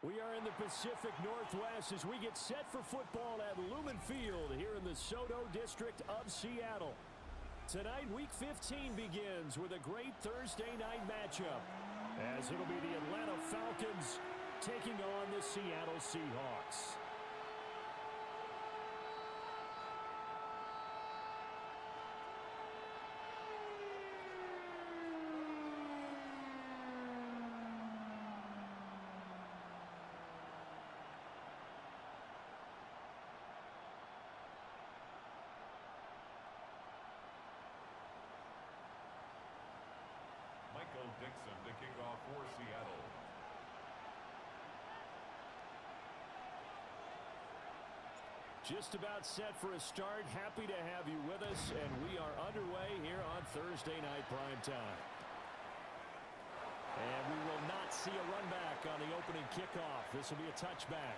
We are in the Pacific Northwest as we get set for football at Lumen Field here in the SoDo district of Seattle. Tonight, Week 15 begins with a great Thursday night matchup, as it'll be the Atlanta Falcons taking on the Seattle Seahawks. Dixon to kick off for Seattle. Just about set for a start. Happy to have you with us, and we are underway here on Thursday night primetime. And we will not see a run back on the opening kickoff. This will be a touchback.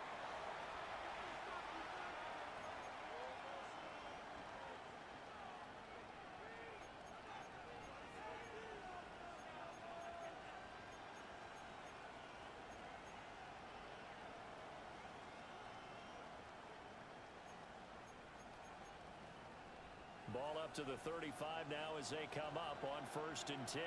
Ball up to the 35 now as they come up on 1st and 10.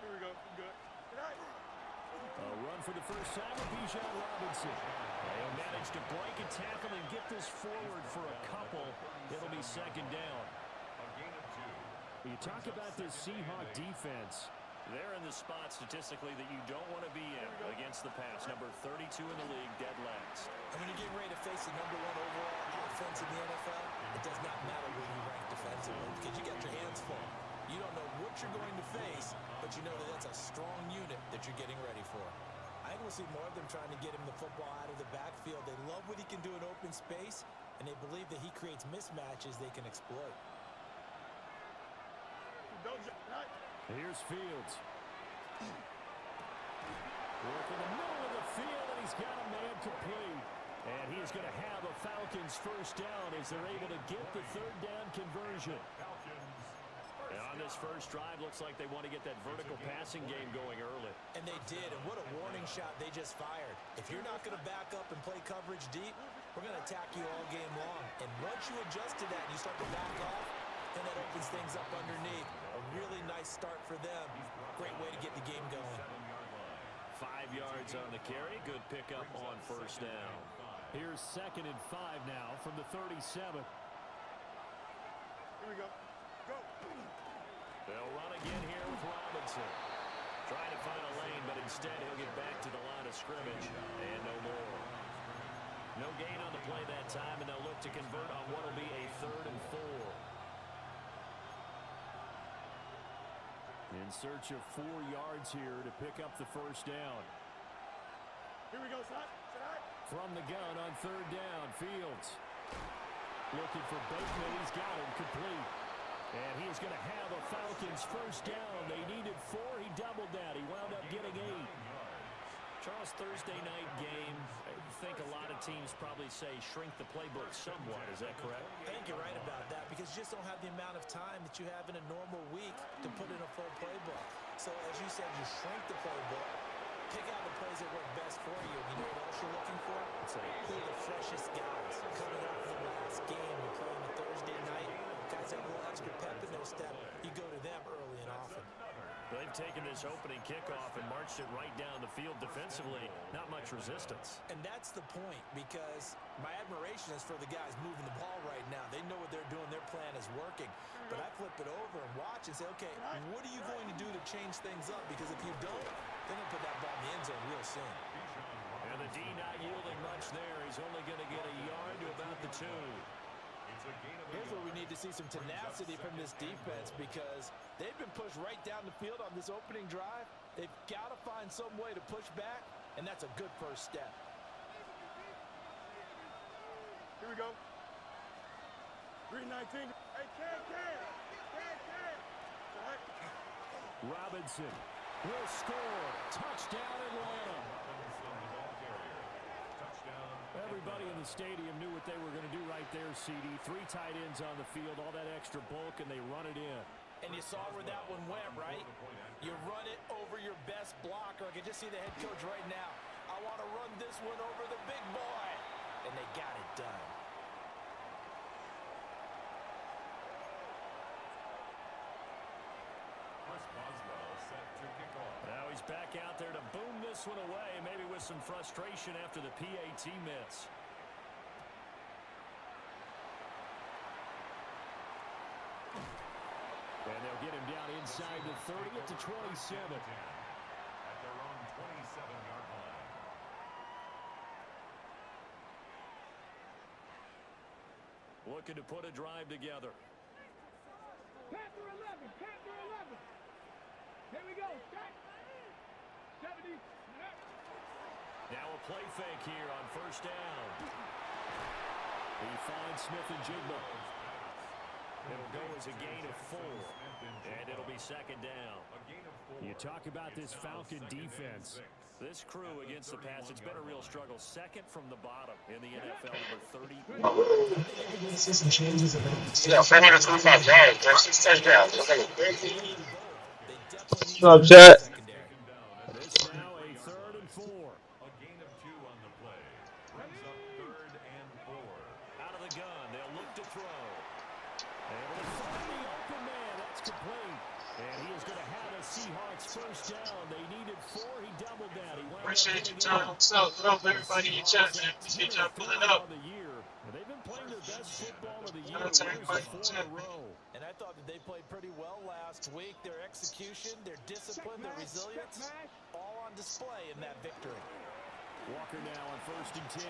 Here we go. Good. A run for the first time with Bijan Robinson. They'll manage to break a tackle and get this forward for a couple. It'll be 2nd down. You talk about this Seahawk defense. They're in the spot statistically that you don't want to be in against the pass. Number 32 in the league, dead last. And when you're getting ready to face the #1 overall offense in the NFL, it does not matter where you rank defensively because you got your hands full. You don't know what you're going to face, but you know that that's a strong unit that you're getting ready for. I think we'll see more of them trying to get him the football out of the backfield. They love what he can do in open space, and they believe that he creates mismatches they can exploit. Here's Fields. Work in the middle of the field, and he's got a man complete. And he is going to have a Falcons first down as they're able to get the 3rd down conversion. And on this first drive, looks like they want to get that vertical passing game going early. And they did, and what a warning shot they just fired. If you're not going to back up and play coverage deep, we're going to attack you all game long. And once you adjust to that and you start to back off, then that opens things up underneath. A really nice start for them. Great way to get the game going. 5 yards on the carry. Good pickup on 1st down. Here's 2nd and 5 now from the 37. Here we go. Go. They'll run again here with Robinson. Trying to find a lane, but instead he'll get back to the line of scrimmage. And no more. No gain on the play that time, and they'll look to convert on what will be a 3rd and 4. In search of 4 yards here to pick up the first down. Here we go, son. From the gun on 3rd down, Fields. Looking for Bateman. He's got him complete. And he's going to have a Falcons first down. They needed 4. He doubled that. He wound up getting 8. Charles, Thursday night game, I think a lot of teams probably say shrink the playbook somewhat. Is that correct? I think you're right about that because you just don't have the amount of time that you have in a normal week to put in a full playbook. So as you said, you shrink the playbook, pick out the plays that work best for you. You know what else you're looking for? Who are the freshest guys coming out of the last game and playing the Thursday night? Guys have a little extra pep in their step. You go to them early and often. They've taken this opening kickoff and marched it right down the field defensively. Not much resistance. And that's the point because my admiration is for the guys moving the ball right now. They know what they're doing. Their plan is working. But I flip it over and watch and say, okay, what are you going to do to change things up? Because if you don't, they're going to put that ball in the end zone real soon. And the D not yielding much there. He's only going to get a yard to about the 2. Here's where we need to see some tenacity from this defense because they've been pushed right down the field on this opening drive. They've got to find some way to push back, and that's a good first step. Here we go. 319. Hey, Ken. Robinson will score. Touchdown, Atlanta. Everybody in the stadium knew what they were going to do right there, CD. 3 tight ends on the field, all that extra bulk, and they run it in. And you saw where that one went, right? You run it over your best blocker I can just see the head coach right now. I want to run this one over the big boy. And they got it done. Now he's back out there to boom this one away, maybe with some frustration after the PAT miss. And they'll get him down inside the 30 to 27. At their own 27-yard line. Looking to put a drive together. Panther 11, Panther 11. Here we go. 70. Now a play fake here on first down. He finds Smith and Jigba. It'll go as a gain of 4, and it'll be second down. You talk about this Falcon defense. This crew against the pass, it's been a real struggle. Second from the bottom in the NFL, number 30. See some changes in the 425 yards. There's 6 touchdowns. What's up, chat? This now a 3rd and 4. A gain of 2 on the play. Brings up 3rd and 4. Out of the gun, they'll look to throw. Able to find the open man. That's complete. And he is going to have a Seahawks first down. They needed 4. He doubled that. He wound Appreciate up you, John. What's up? What up, everybody in chat, man? Appreciate y'all pulling up. They've been playing their best football of the year. Shout out to everybody in 4 chat, in a man. row. And I thought that they played pretty well last week. Their execution, their discipline, their resilience, all on display in that victory. Walker now on 1st and 10.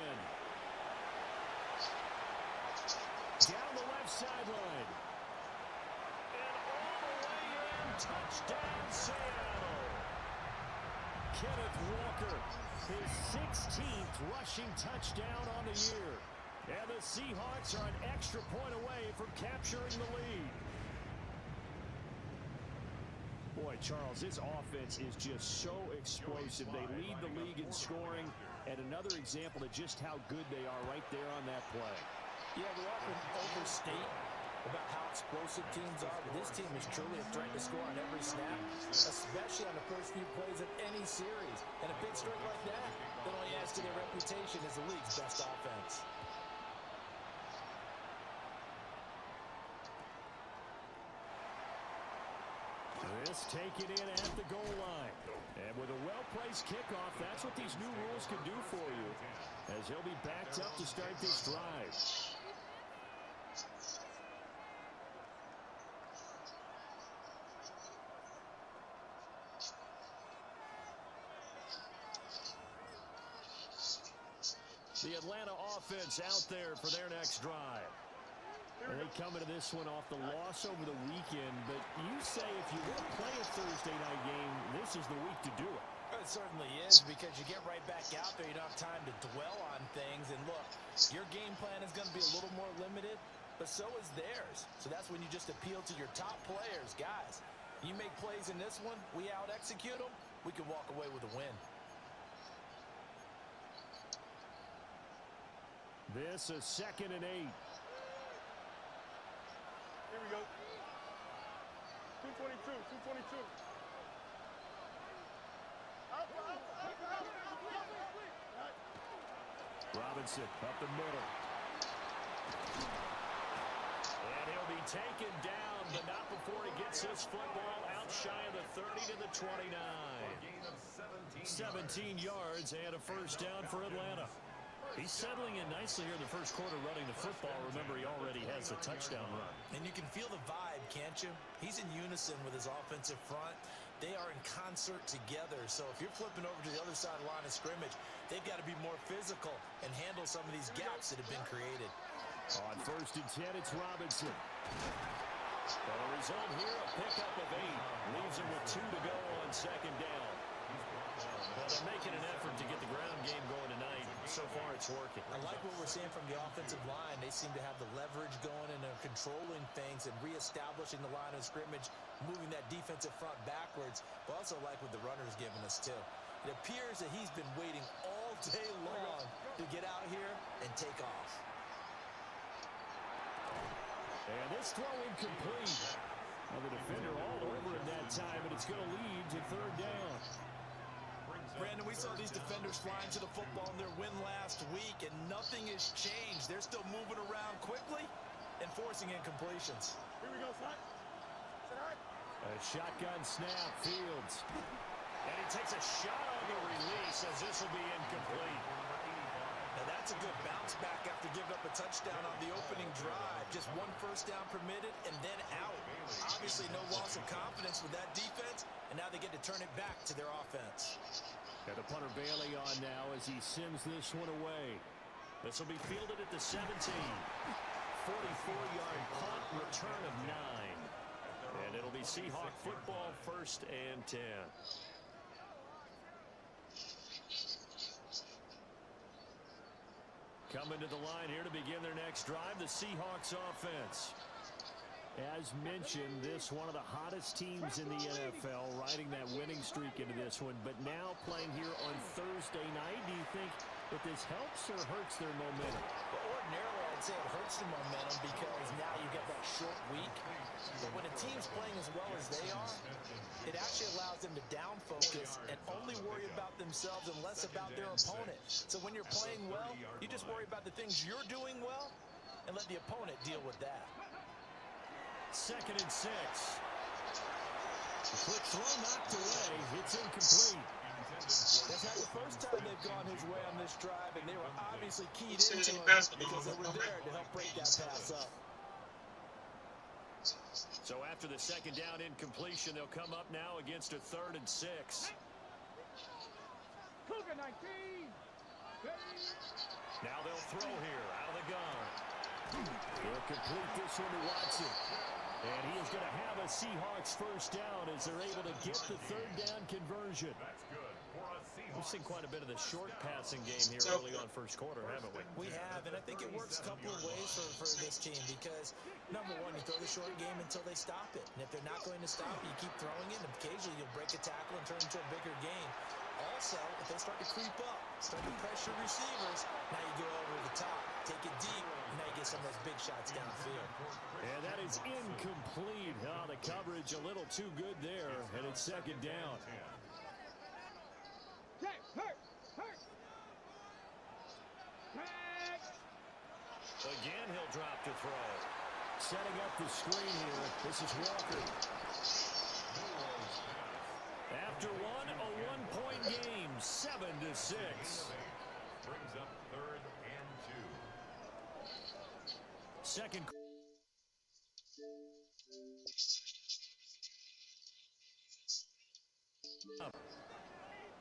Down the left sideline. And all the way in. Touchdown, Seattle. Kenneth Walker, his 16th rushing touchdown on the year. And the Seahawks are an extra point away from capturing the lead. Boy, Charles, this offense is just so explosive. They lead the league in scoring, and another example of just how good they are right there on that play. Yeah, we often overstate about how explosive teams are, but this team is truly a threat to score on every snap, especially on the first few plays of any series. And a big streak like that only adds to their reputation as the league's best offense. This taken in at the goal line. And with a well-placed kickoff, that's what these new rules can do for you, as he'll be backed up to start this drive. The Atlanta offense out there for their next drive. And they come into this one off the loss over the weekend, but you say if you want to play a Thursday night game, this is the week to do it. It certainly is, because you get right back out there. You don't have time to dwell on things. And look, your game plan is going to be a little more limited, but so is theirs. So that's when you just appeal to your top players. Guys, you make plays in this one, we out-execute them, we can walk away with a win. This is 2nd and 8. Here we go. 222, 222. Robinson up the middle. And he'll be taken down, but not before he gets his football out shy of the 30 to the 29. 17 yards and a first down for Atlanta. He's settling in nicely here in the first quarter running the football. Remember, he already has a touchdown run. And you can feel the vibe, can't you? He's in unison with his offensive front. They are in concert together. So if you're flipping over to the other side of the line of scrimmage, they've got to be more physical and handle some of these gaps that have been created. On 1st and 10, it's Robinson. The result here, a pickup of 8. Leaves him with 2 to go on 2nd down. Well, they're making an effort to get the ground game going tonight. So far, it's working. I like what we're seeing from the offensive line. They seem to have the leverage going and are controlling things and reestablishing the line of scrimmage, moving that defensive front backwards. But also like what the runner's giving us, too. It appears that he's been waiting all day long to get out here and take off. And this throw incomplete. Well, the defender all over him that time, and it's going to lead to 3rd down. we saw these defenders flying to the football in their win last week, and nothing has changed. They're still moving around quickly and forcing incompletions. Here we go, son. A shotgun snap, Fields. And he takes a shot on the release as this will be incomplete. Now that's a good bounce back after giving up a touchdown on the opening drive. Just one first down permitted and then out. Obviously no loss of confidence with that defense, and now they get to turn it back to their offense. And the punter Bailey on now as he sims this one away. This will be fielded at the 17. 44-yard punt, return of 9. And it'll be Seahawk football, 1st and 10. Coming to the line here to begin their next drive, the Seahawks offense. As mentioned, this one of the hottest teams in the NFL, riding that winning streak into this one, but now playing here on Thursday night. Do you think that this helps or hurts their momentum? Well, ordinarily, I'd say it hurts the momentum because now you get that short week. But when a team's playing as well as they are, it actually allows them to down focus and only worry about themselves and less about their opponent. So when you're playing well, you just worry about the things you're doing well and let the opponent deal with that. 2nd and 6. A quick throw knocked away. It's incomplete. That's not the first time they've gone his way on this drive, and they were obviously keyed into it because they were there to help break that pass up. So after the 2nd down incompletion, they'll come up now against a 3rd and 6. Cougar 19. Now they'll throw here out of the gun. They'll complete this one to Watson. And he is going to have a Seahawks first down as they're able to get the 3rd down conversion. That's good for a Seahawks. We've seen quite a bit of the short passing game here early on first quarter, haven't we? We have, and I think it works a couple of ways for this team because, number one, you throw the short game until they stop it. And if they're not going to stop it, you keep throwing it, and occasionally you'll break a tackle and turn it into a bigger game. Also, if they start to creep up, start to pressure receivers, now you go over the top, take it deep, and now you get some of those big shots downfield. And that is incomplete. Oh, the coverage a little too good there, and it's 2nd down. Again, he'll drop to throw. Setting up the screen here. This is Walker. After one, a one-point game, 7-6. Brings up 3rd and 2. Second.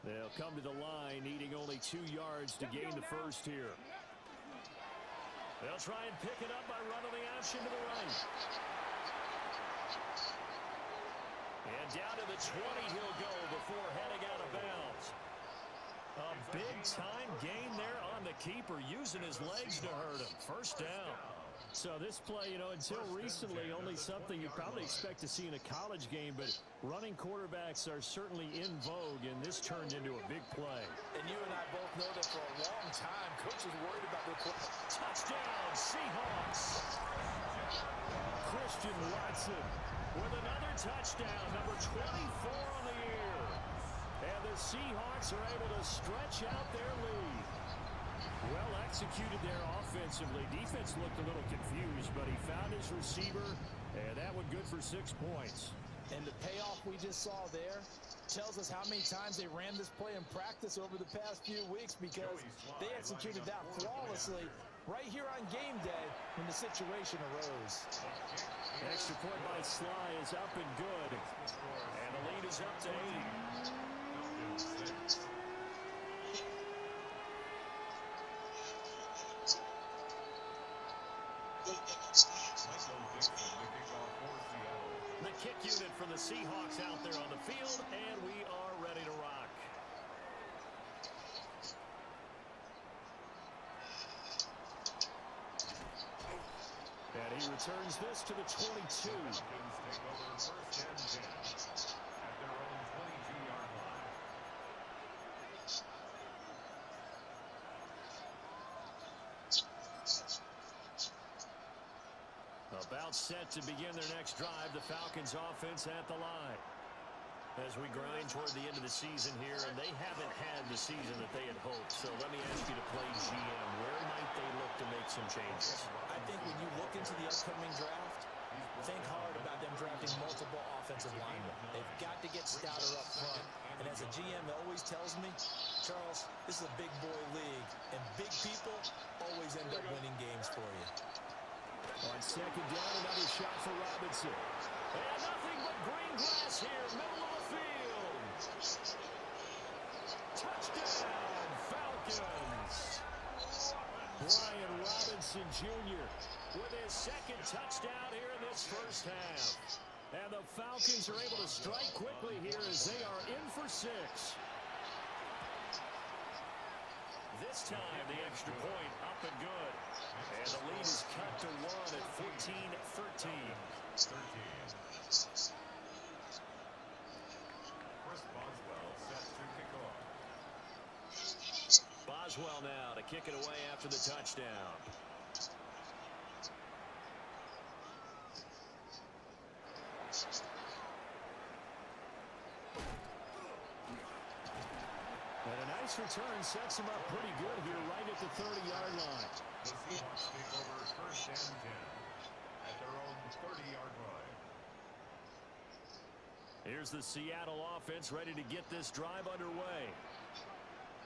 They'll come to the line, needing only 2 yards to gain the first here. They'll try and pick it up by running the option to the right. And down to the 20 he'll go before heading out of bounds. A big-time gain there on the keeper, using his legs to hurt him. First down. So this play, until recently, only something you probably expect to see in a college game, but running quarterbacks are certainly in vogue, and this turned into a big play. And you and I both know that for a long time, Coach was worried about their play. Touchdown, Seahawks. Christian Watson with another touchdown, number 24 on the year. And the Seahawks are able to stretch out their lead. Well executed there offensively. Defense looked a little confused, but he found his receiver, and that one good for 6 points. And the payoff we just saw there tells us how many times they ran this play in practice over the past few weeks, because they executed that flawlessly right here on game day when the situation arose. Extra point by Sly is up and good, and the lead is up to 8. The kick unit for the Seahawks out there on the field, and we are ready to rock. And he returns this to the 22. About set to begin their next drive, the Falcons offense at the line. As we grind toward the end of the season here, and they haven't had the season that they had hoped. So let me ask you to play GM. Where might they look to make some changes? I think when you look into the upcoming draft, think hard about them drafting multiple offensive linemen. They've got to get stouter up front. And as a GM always tells me, Charles, this is a big boy league, and big people always end up winning games for you. On second down, another shot for Robinson. And nothing but green grass here, middle of the field. Touchdown, Falcons. Brian Robinson Jr. with his second touchdown here in this first half. And the Falcons are able to strike quickly here as they are in for 6. This time, the extra point up and good. And the lead is cut to 1 at 14-13. Chris Boswell set to kick off. Boswell now to kick it away after the touchdown. And a nice return sets him up pretty good here right at the 30-yard line. The Seahawks take over first and 10 at their own 30-yard line. Here's the Seattle offense ready to get this drive underway.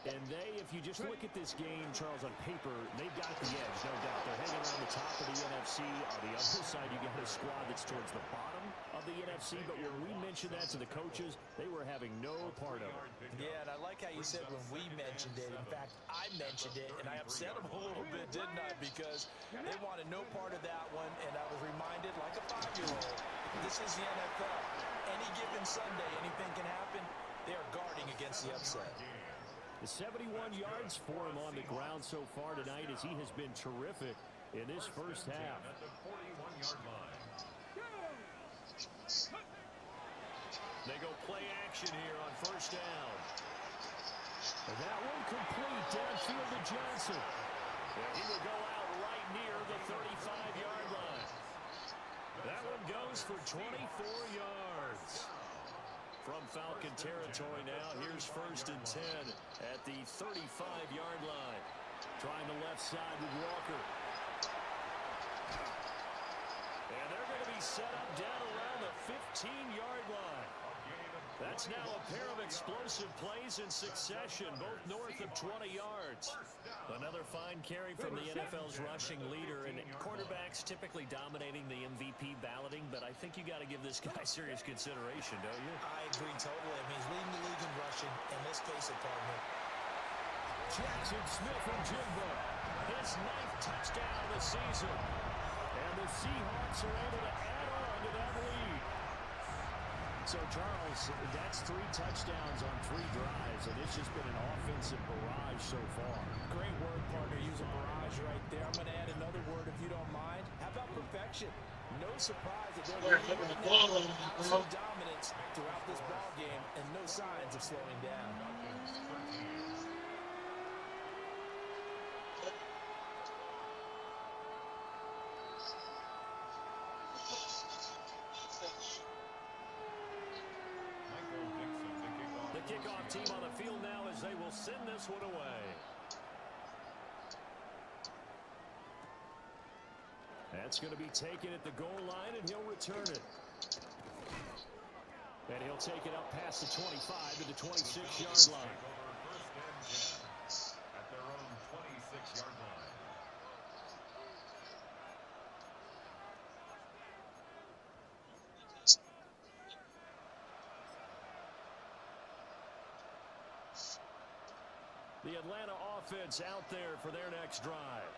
And they, if you just look at this game, Charles, on paper, they've got the edge, no doubt. They're hanging around the top of the NFC. On the other side, you got a squad that's towards the bottom of the NFC. But when we mentioned that to the coaches, they were having no part of it. Yeah, and I like how you said when we mentioned it. In fact, I mentioned it, and I upset them a little bit, didn't I? Because they wanted no part of that one, and I was reminded, like a 5-year-old, this is the NFL. Any given Sunday, anything can happen. They are guarding against the upset. The 71 yards for him on the ground so far tonight as he has been terrific in this first half. At the 41-yard line. They go play action here on first down. And that one complete downfield to Johnson. And he will go out right near the 35-yard line. That one goes for 24 yards. From Falcon territory now, here's first and 10 at the 35-yard line. Trying the left side with Walker. And they're going to be set up down around the 15-yard line. That's now a pair of explosive plays in succession, both north of 20 yards. Another fine carry from the NFL's rushing leader, and quarterbacks typically dominating the MVP balloting, but I think you got to give this guy serious consideration, don't you? I agree totally. I mean, he's leading the league in rushing, and let's face it, partner. Jackson Smith and Jimbo, his 9th touchdown of the season. And the Seahawks are able to add on to that lead. So, Charles, that's 3 touchdowns on 3 drives, and it's just been an offensive barrage so far. Great word, partner. Use a barrage right there. I'm going to add another word if you don't mind. How about perfection? No surprise that they're some dominance throughout this ball game and no signs of slowing down. Kickoff team on the field now as they will send this one away. That's going to be taken at the goal line, and he'll return it. And he'll take it up past the 25 to the 26-yard line. First and 10 at their own 26-yard line. The Atlanta offense out there for their next drive.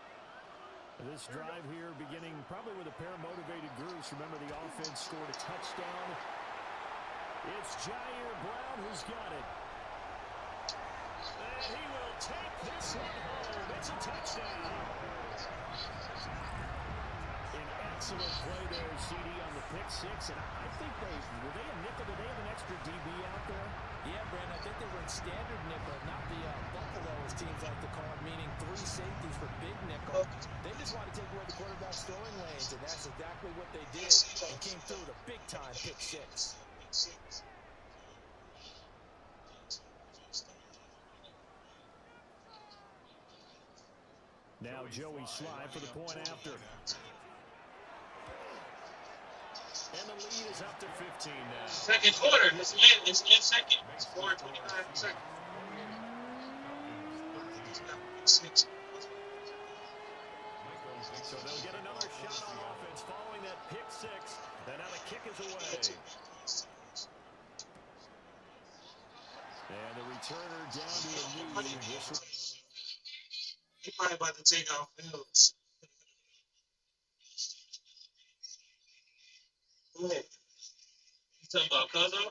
This drive here beginning probably with a pair of motivated groups. Remember, the offense scored a touchdown. It's Jair Brown who's got it. And he will take this one home. It's a touchdown. An excellent play there, CD, on the pick 6. And I think were they a nickel? Did they have an extra DB out there? Yeah, Brandon, I think they were in standard nickel, not the Buffalo, as teams like to call it, meaning 3 safeties for big nickel. They just want to take away the quarterback's throwing lanes, and that's exactly what they did, and came through with a big-time pick 6. Now Joey Slye for the point after. And the lead is up to 15 now. Second quarter. It's in second. It's 4:29 seconds. So they'll get another shot on offense following that pick six. And now the kick is away. And the returner down to a knee. He probably about to take off fields. Who? You talking about Cuzzo?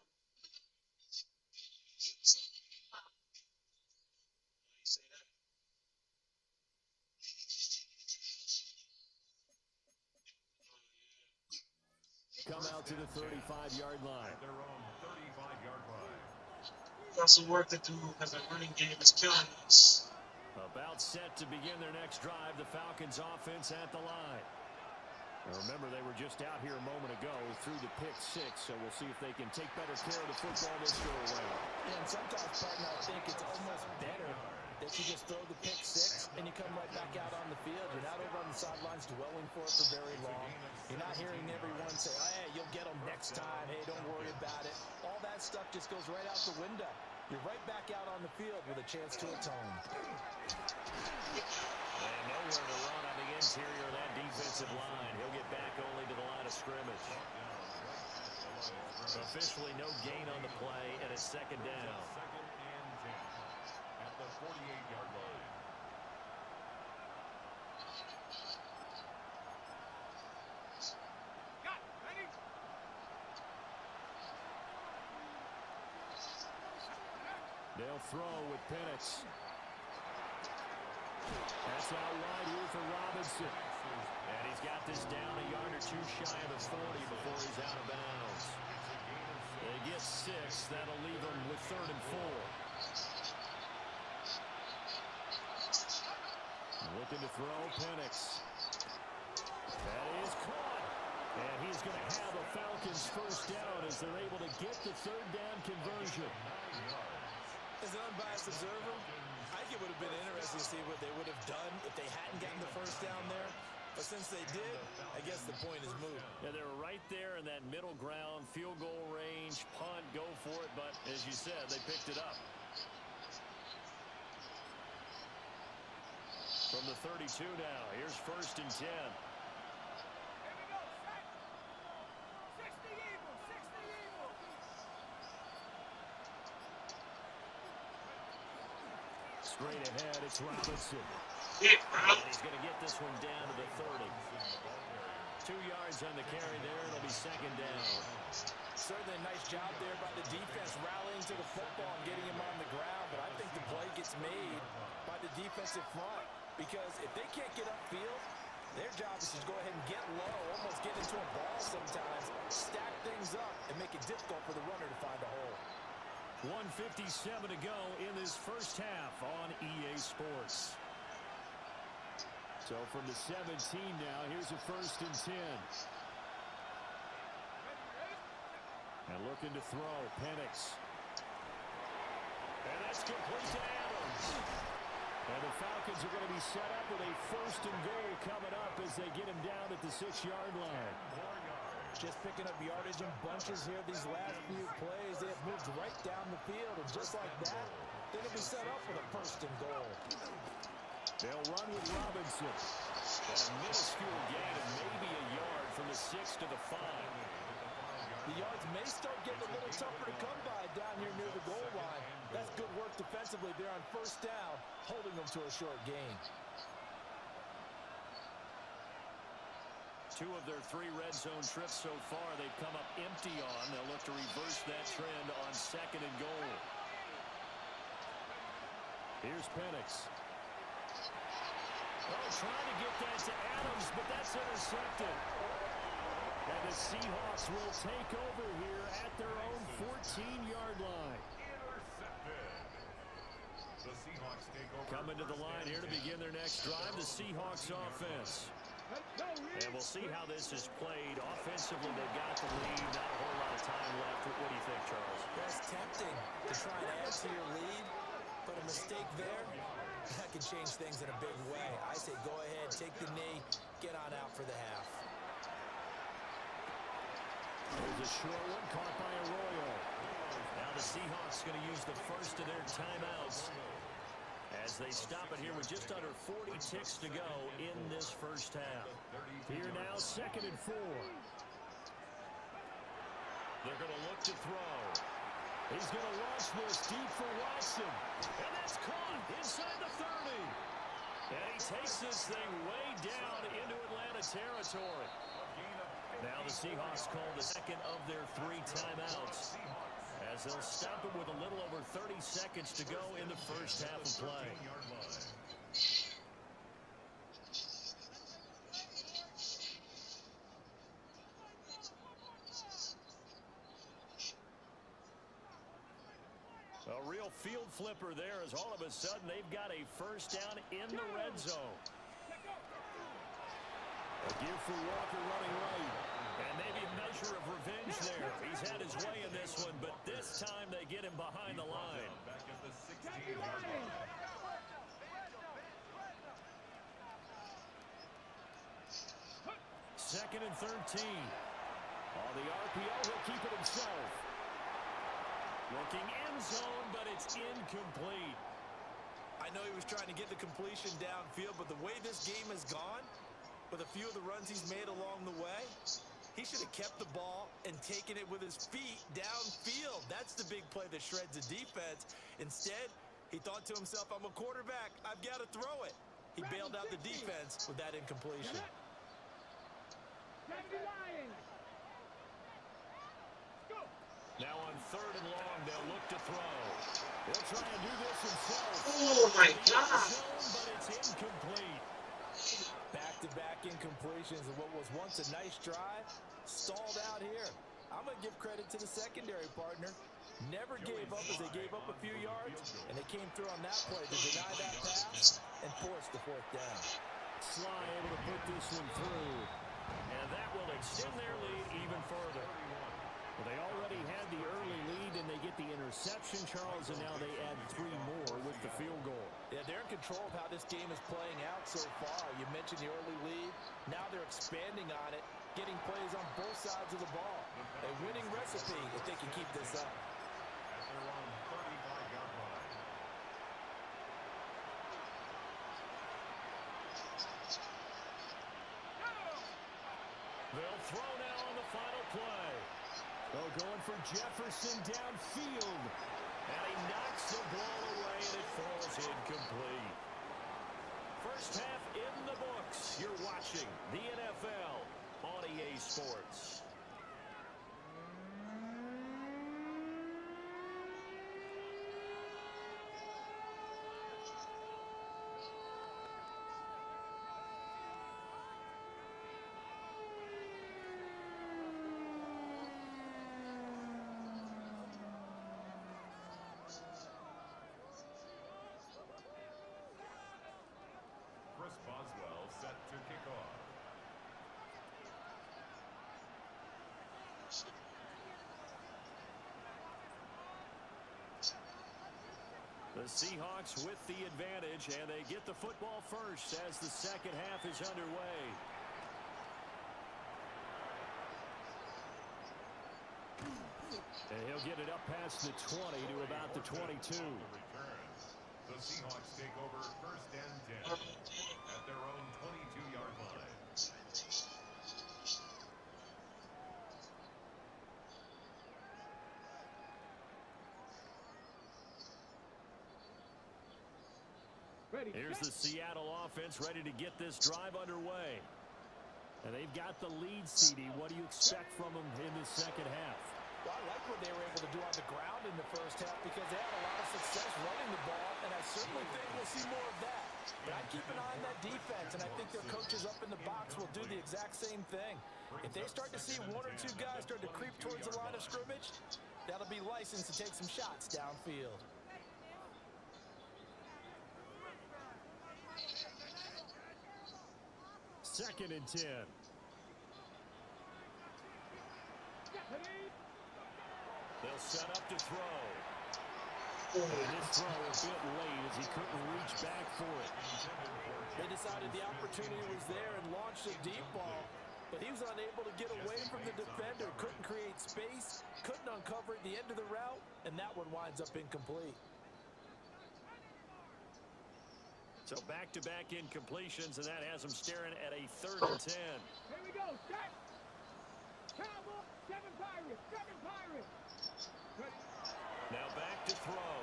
Come out to the 35-yard line. Their own 35-yard line. Got some work to do because the running game is killing us. About set to begin their next drive, the Falcons offense at the line. Now remember, they were just out here a moment ago through the pick six, so we'll see if they can take better care of the football this go around. And sometimes, partner, I think it's almost better that you just throw the pick six and you come right back out on the field. You're not over on the sidelines dwelling for it for very long. You're not hearing everyone say, oh, hey, you'll get them next time. Hey, don't worry about it. All that stuff just goes right out the window. You're right back out on the field with a chance to atone. And nowhere to run on the interior of that defensive line. He'll get back only to the line of scrimmage. Officially no gain on the play, and it's second down. Second and 10 at the 48-yard line. They'll throw with Penix. That's out wide here for Robinson. And he's got this down a yard or two shy of the 40 before he's out of bounds. They get 6. That'll leave them with 3rd and 4. Looking to throw, Penix. That is caught. And he's going to have a Falcons first down as they're able to get the 3rd down conversion. As an unbiased observer, I think it would have been interesting to see what they would have done if they hadn't gotten the first down there. But since they did, I guess the point is moot. Yeah, they were right there in that middle ground, field goal range, punt, go for it. But as you said, they picked it up. From the 32 now, here's 1st and 10. Straight ahead, it's Robinson. Yeah, And he's going to get this one down to the 30. 2 yards on the carry there. It'll be second down. Certainly a nice job there by the defense rallying to the football and getting him on the ground. But I think the play gets made by the defensive front. Because if they can't get upfield, their job is to go ahead and get low, almost get into a ball sometimes, stack things up, and make it difficult for the runner to find a hole. 1:57 to go in this first half on EA Sports. So from the 17 now, here's a 1st and 10. And looking to throw, Penix. And that's complete to Adams. And the Falcons are going to be set up with a 1st and goal coming up as they get him down at the 6-yard line. Just picking up yardage in bunches here these last few plays. They have moved right down the field, and just like that, they're going to be set up for the 1st and goal. They'll run with Robinson. A minuscule gain of maybe a yard from the 6 to the 5. The yards may start getting a little tougher to come by down here near the goal line. That's good work defensively there on 1st down, holding them to a short gain. 2 of their 3 red zone trips so far they've come up empty on. They'll look to reverse that trend on 2nd and goal. Here's Penix. Oh, trying to get that to Adams, but that's intercepted. And the Seahawks will take over here at their own 14-yard line. The Seahawks take over. Coming to the line here to begin their next drive, the Seahawks offense. And we'll see how this is played. Offensively, they've got the lead. Not a whole lot of time left. What do you think, Charles? That's tempting to try and add to your lead, but a mistake there that can change things in a big way. I say go ahead, take the knee, get on out for the half. There's a short one caught by Arroyo. Now the Seahawks going to use the first of their timeouts as they stop it here with just under 40 ticks to go in this first half. Here now, 2nd and 4. They're going to look to throw. He's going to launch this deep for Watson. And that's caught inside the 30. And he takes this thing way down into Atlanta territory. Now the Seahawks call the second of their 3 timeouts as they'll stop it with a little over 30 seconds to go in the first half of play. A real field flipper there as all of a sudden they've got a first down in the red zone. A give for Walker running right. And maybe a measure of revenge there. He's had his way in this one, but this time they get him behind the line. Back at the 16-yard line. 2nd and 13. On the RPO, he'll keep it himself. Looking end zone, but it's incomplete. I know he was trying to get the completion downfield, but the way this game has gone, with a few of the runs he's made along the way, he should have kept the ball and taken it with his feet downfield. That's the big play that shreds the defense. Instead, he thought to himself, I'm a quarterback. I've got to throw it. He bailed out the defense with that incompletion. Now on 3rd and long, they'll look to throw. He'll try and do this himself. Oh my God. But it's incomplete. Back-to-back incompletions of what was once a nice drive, stalled out here. I'm going to give credit to the secondary partner. Never gave up as they gave up a few yards, and they came through on that play to deny that pass and force the 4th down. Sly able to put this one through. And that will extend their lead even further. Well, they already had the early lead, and they get the interception, Charles, and now they add 3 more with the field goal. Yeah, they're in control of how this game is playing out so far. You mentioned the early lead. Now they're expanding on it, getting plays on both sides of the ball. A winning recipe if they can keep this up. At their own 35-yard line. They'll throw now on the final play. They're going for Jefferson downfield. And he knocks the ball away, and it falls incomplete. First half in the books. You're watching the NFL on EA Sports. Chris Boswell set to kick off. The Seahawks with the advantage, and they get the football first as the second half is underway. And he'll get it up past the 20 to about the 22. The Seahawks take over 1st and 10 at their own 22-yard line. Here's the Seattle offense ready to get this drive underway. And they've got the lead, CD. What do you expect from them in the second half? Well, I like what they were able to do on the ground in the first half because they had a lot of success running the ball, and I certainly think we'll see more of that. But I keep an eye on that defense, and I think their coaches up in the box will do the exact same thing. If they start to see 1 or 2 guys start to creep towards the line of scrimmage, that'll be licensed to take some shots downfield. Second and 10. They'll set up to throw. And this throw a bit late as he couldn't reach back for it. They decided the opportunity was there and launched a deep ball, but he was unable to get away from the defender, couldn't create space, couldn't uncover at the end of the route, and that one winds up incomplete. So back-to-back incompletions, and that has him staring at a 3rd and 10. Here we go. Set. Cowboy. 7 Pirates. 7 Pirates. Now back to throw.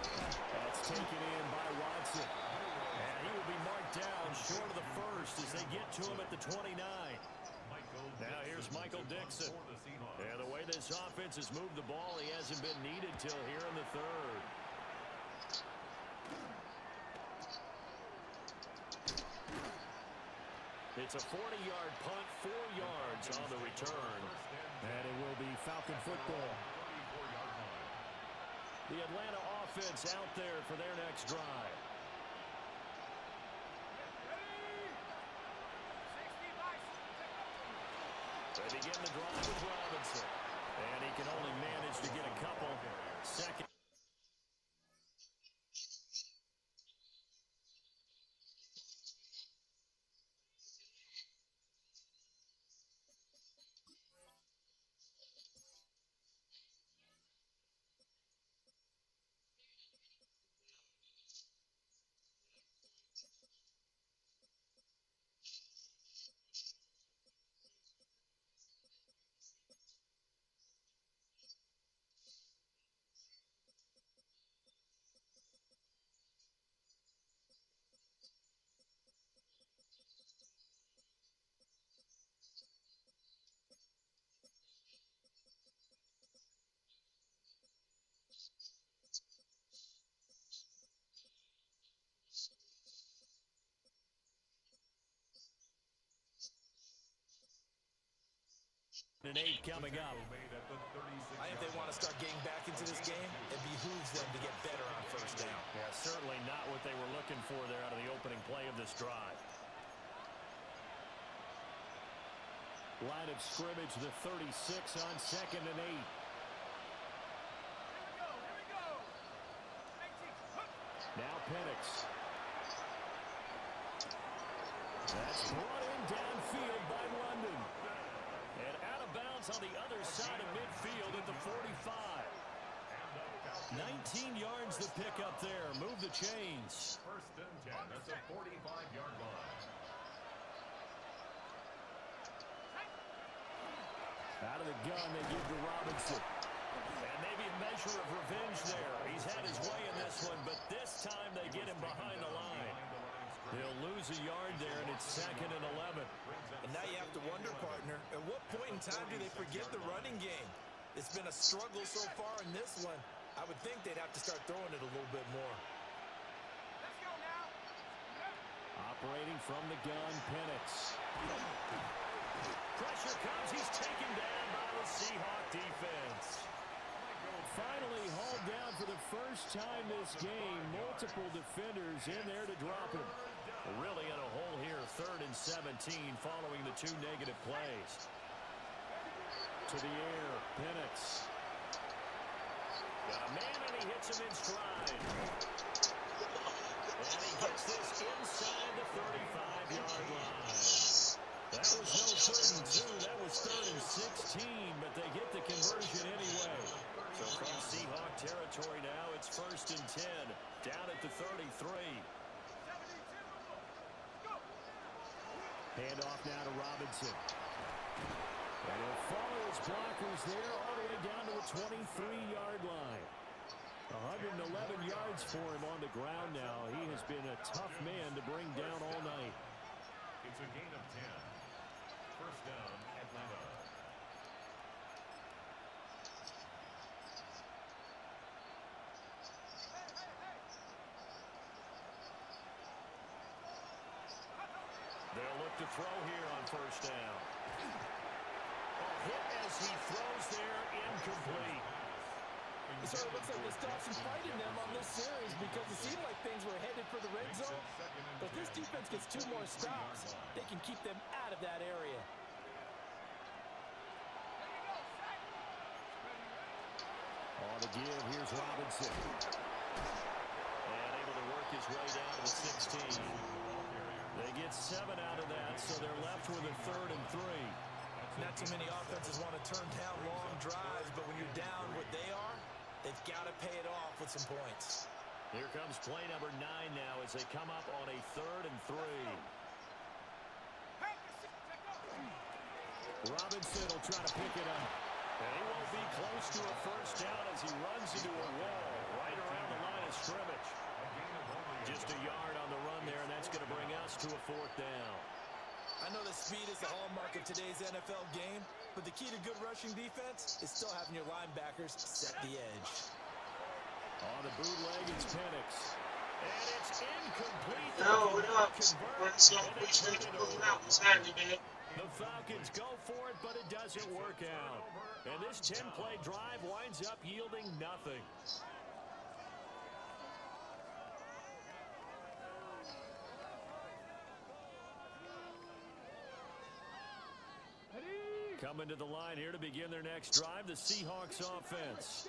That's taken in by Watson. And he will be marked down short of the first as they get to him at the 29. Now here's Michael Dixon. And the way this offense has moved the ball, he hasn't been needed till here in the 3rd. It's a 40-yard punt, 4 yards on the return. And it will be Falcon football. The Atlanta offense out there for their next drive. They begin the drive with Robinson. And he can only manage to get a couple. Second. And 8 coming up. I think they want to start getting back into this game. It behooves them to get better on 1st down. Yeah, certainly not what they were looking for there out of the opening play of this drive. Line of scrimmage, the 36 on 2nd and 8. Now Penix. That's brought in downfield by London. And out of bounds on the other side of midfield at the 45. 19 yards to pick up there. Move the chains. 1st and 10. That's a 45-yard line. Out of the gun, they give to Robinson. And maybe a measure of revenge there. He's had his way in this one, but this time they get him behind the line. They'll lose a yard there, and it's 2nd and 11. And now you have to wonder, partner, at what point in time do they forget the running game? It's been a struggle so far in this one. I would think they'd have to start throwing it a little bit more. Let's go now. Operating from the gun, Penix. Pressure comes. He's taken down by the Seahawk defense. Finally hauled down for the first time this game. Multiple defenders in there to drop him. Really in a hole here, 3rd and 17 following the 2 negative plays. To the air, Penix. Got a man and he hits him in stride. And he gets this inside the 35-yard line. That was no 3rd and 2, that was 3rd and 16, but they get the conversion anyway. So from Seahawk territory now, it's 1st and 10, down at the 33. Handoff now to Robinson. And he'll follow his blockers there all the way down to the 23-yard line. 111 yards for him on the ground now. He has been a tough man to bring down all night. It's a gain of 10. 1st down, Atlanta. They'll look to throw here on 1st down. A hit as he throws there, incomplete. It sort of looks like they stopped some fight in them on this series because it seemed like things were headed for the red zone. But this defense gets 2 more stops. They can keep them out of that area. On the give, here's Robinson. And able to work his way down to the 16. They get 7 out of that, so they're left with a 3rd and 3. Not too many offenses want to turn down long drives, but when you're down what they are, they've got to pay it off with some points. Here comes play number 9 now as they come up on a 3rd and 3. Robinson will try to pick it up. And he won't be close to a first down as he runs into a wall right around the line of scrimmage. Just a yard on the run there, and that's going to bring us to a 4th down. I know that speed is the hallmark of today's NFL game, but the key to good rushing defense is still having your linebackers set the edge. On the bootleg, it's Penix. And it's incomplete. No, what up? What's up? What's happening, man? The Falcons go for it, but it doesn't work out. And this 10-play drive winds up yielding nothing. Coming to the line here to begin their next drive, the Seahawks offense.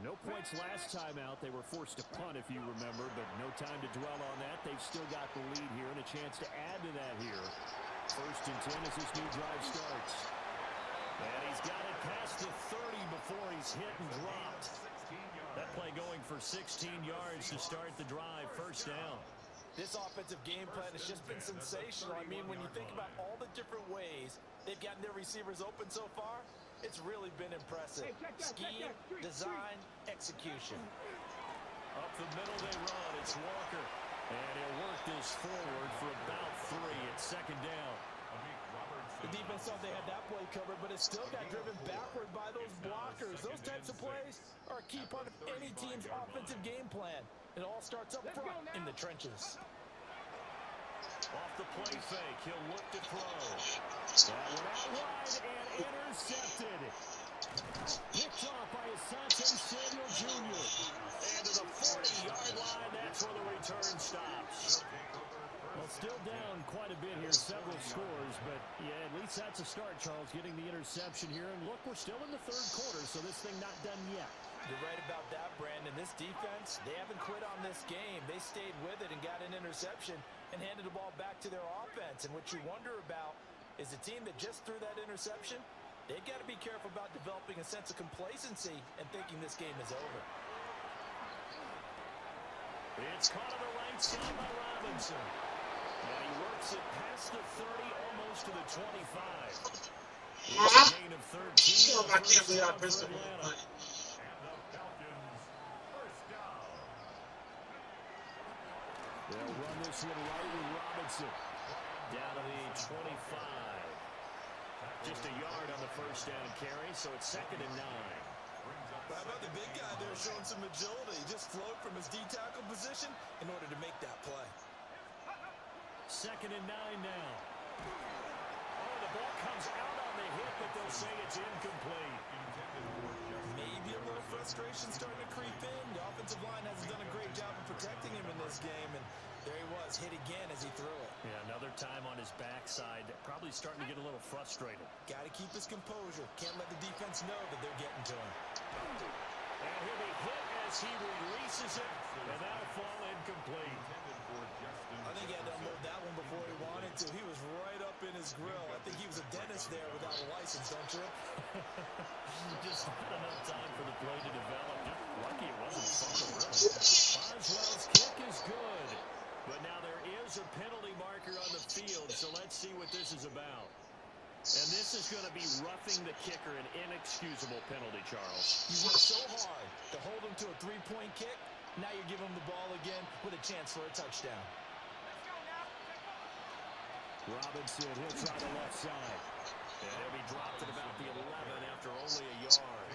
No points last time out. They were forced to punt, if you remember, but no time to dwell on that. They've still got the lead here and a chance to add to that here. 1st and 10 as this new drive starts. And he's got it past the 30 before he's hit and dropped. That play going for 16 yards to start the drive. 1st down. This offensive game plan has just been sensational. I mean, when you think about all the different ways they've gotten their receivers open so far, it's really been impressive. Scheme, design, execution. Up the middle they run. It's Walker. And he'll work this forward for about 3 at 2nd down. The defense thought they had that play covered, but it still got driven backward by those blockers. Those types of plays are a key part of any team's offensive game plan. It all starts up front in the trenches. Off the play fake, he'll look to throw. That one out wide and intercepted. Picked off by Asante Samuel Jr. And to the 40-yard line, that's where the return stops. Well, still down quite a bit here, several scores, but yeah, at least that's a start, Charles, getting the interception here. And look, we're still in the 3rd quarter, so this thing not done yet. You're right about that, Brandon. This defense, they haven't quit on this game. They stayed with it and got an interception and handed the ball back to their offense. And what you wonder about is the team that just threw that interception, they've got to be careful about developing a sense of complacency and thinking this game is over. It's caught on the right side by Robinson. And he works it past the 30, almost to the 25. It's a gain of 13. I can't believe I pressed the wrong button. They'll run this one right with Robinson. Down to the 25. Just a yard on the 1st down carry, so it's 2nd and 9. How about the big guy there showing some agility? Just float from his D-tackle position in order to make that play. 2nd and 9 now. Oh, the ball comes out on the hit, but they'll say it's incomplete. Maybe a little frustration starting to creep in. The offensive line hasn't done a great job of protecting him in this game, and there he was, hit again as he threw it. Yeah, another time on his backside, probably starting to get a little frustrated. Got to keep his composure. Can't let the defense know that they're getting to him. And he'll be hit as he releases it, and that'll fall incomplete. I think he had to unload that one before he wanted to. He was right up in his grill. I think he was a dentist there without a license, don't you? Just not enough time for the play to develop. Lucky it wasn't fumble, really. Boswell's kick is good. But now there is a penalty marker on the field, so let's see what this is about. And this is going to be roughing the kicker, an inexcusable penalty, Charles. You worked so hard to hold him to a 3-point kick. Now you give him the ball again with a chance for a touchdown. Robinson, he'll try the left side. And he'll be dropped at about the 11 after only a yard.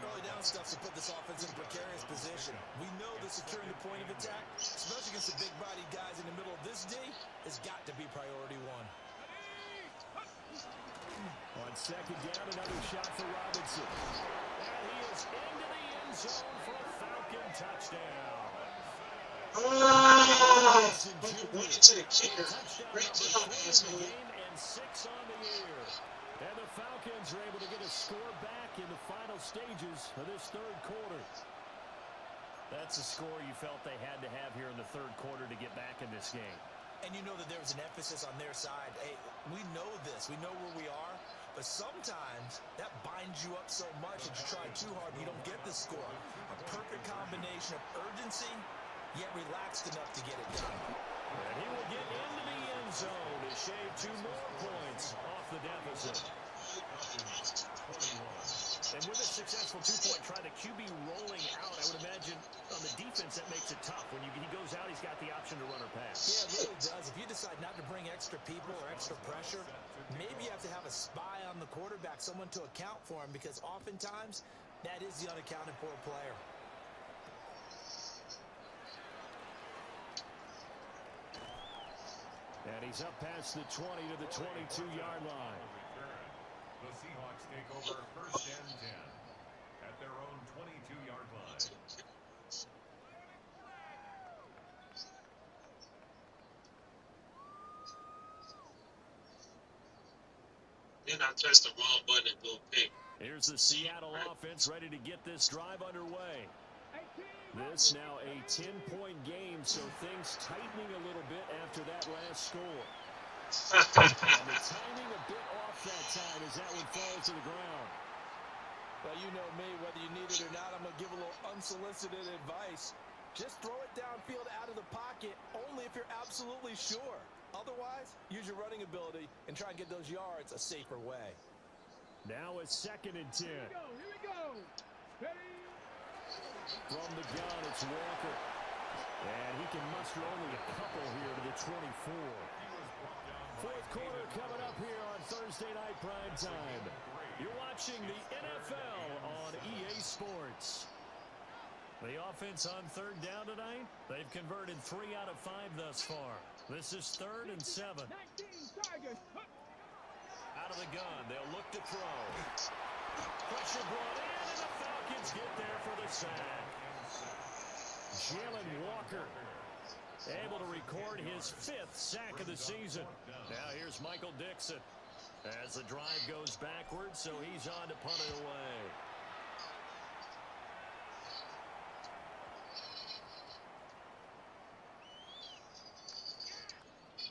Early down stuff to put this offense in a precarious position. We know that securing the point of attack, especially against the big-bodied guys in the middle of this D, has got to be priority 1. On 2nd down, another shot for Robinson. And he is into the end zone for a Falcon touchdown. Bring it to the kicker. Great job, And 6 on the year. And the Falcons are able to get a score back in the final stages of this third quarter. That's a score you felt they had to have here in the third quarter to get back in this game. And you know that there was an emphasis on their side. Hey, we know this. We know where we are. But sometimes that binds you up so much that you try too hard and you don't get the score. A perfect combination of urgency, yet relaxed enough to get it done. And he will get into the end zone to shave 2 more points off the deficit. And with a successful 2-point try, the QB rolling out, I would imagine on the defense that makes it tough. When he goes out, he's got the option to run or pass. Yeah, it really does. If you decide not to bring extra people or extra pressure, maybe you have to have a spy on the quarterback, someone to account for him, because oftentimes that is the unaccounted for player. And he's up past the 20 to the 22-yard line. The Seahawks take over first and 10 at their own 22-yard line. Then I pressed the wrong button and go pick. Here's the Seattle offense ready to get this drive underway. This now a 10-point game, so things tightening a little bit after that last score. And the timing a bit off that time as that one falls to the ground. Well, you know me, whether you need it or not, I'm going to give a little unsolicited advice. Just throw it downfield out of the pocket, only if you're absolutely sure. Otherwise, use your running ability and try and get those yards a safer way. Now a 2nd and 10. Here we go. Ready? From the gun, it's Walker. And he can muster only a couple here to the 24. Fourth quarter coming up here on Thursday Night Primetime. You're watching the NFL on EA Sports. The offense on third down tonight, they've converted 3 out of 5 thus far. This is 3rd and 7. 19 Tigers. Out of the gun, they'll look to throw. Pressure brought in, and the Falcons get there for the sack. Jalen Walker able to record his 5th sack of the season. Now here's Michael Dixon as the drive goes backwards, so he's on to punt it away.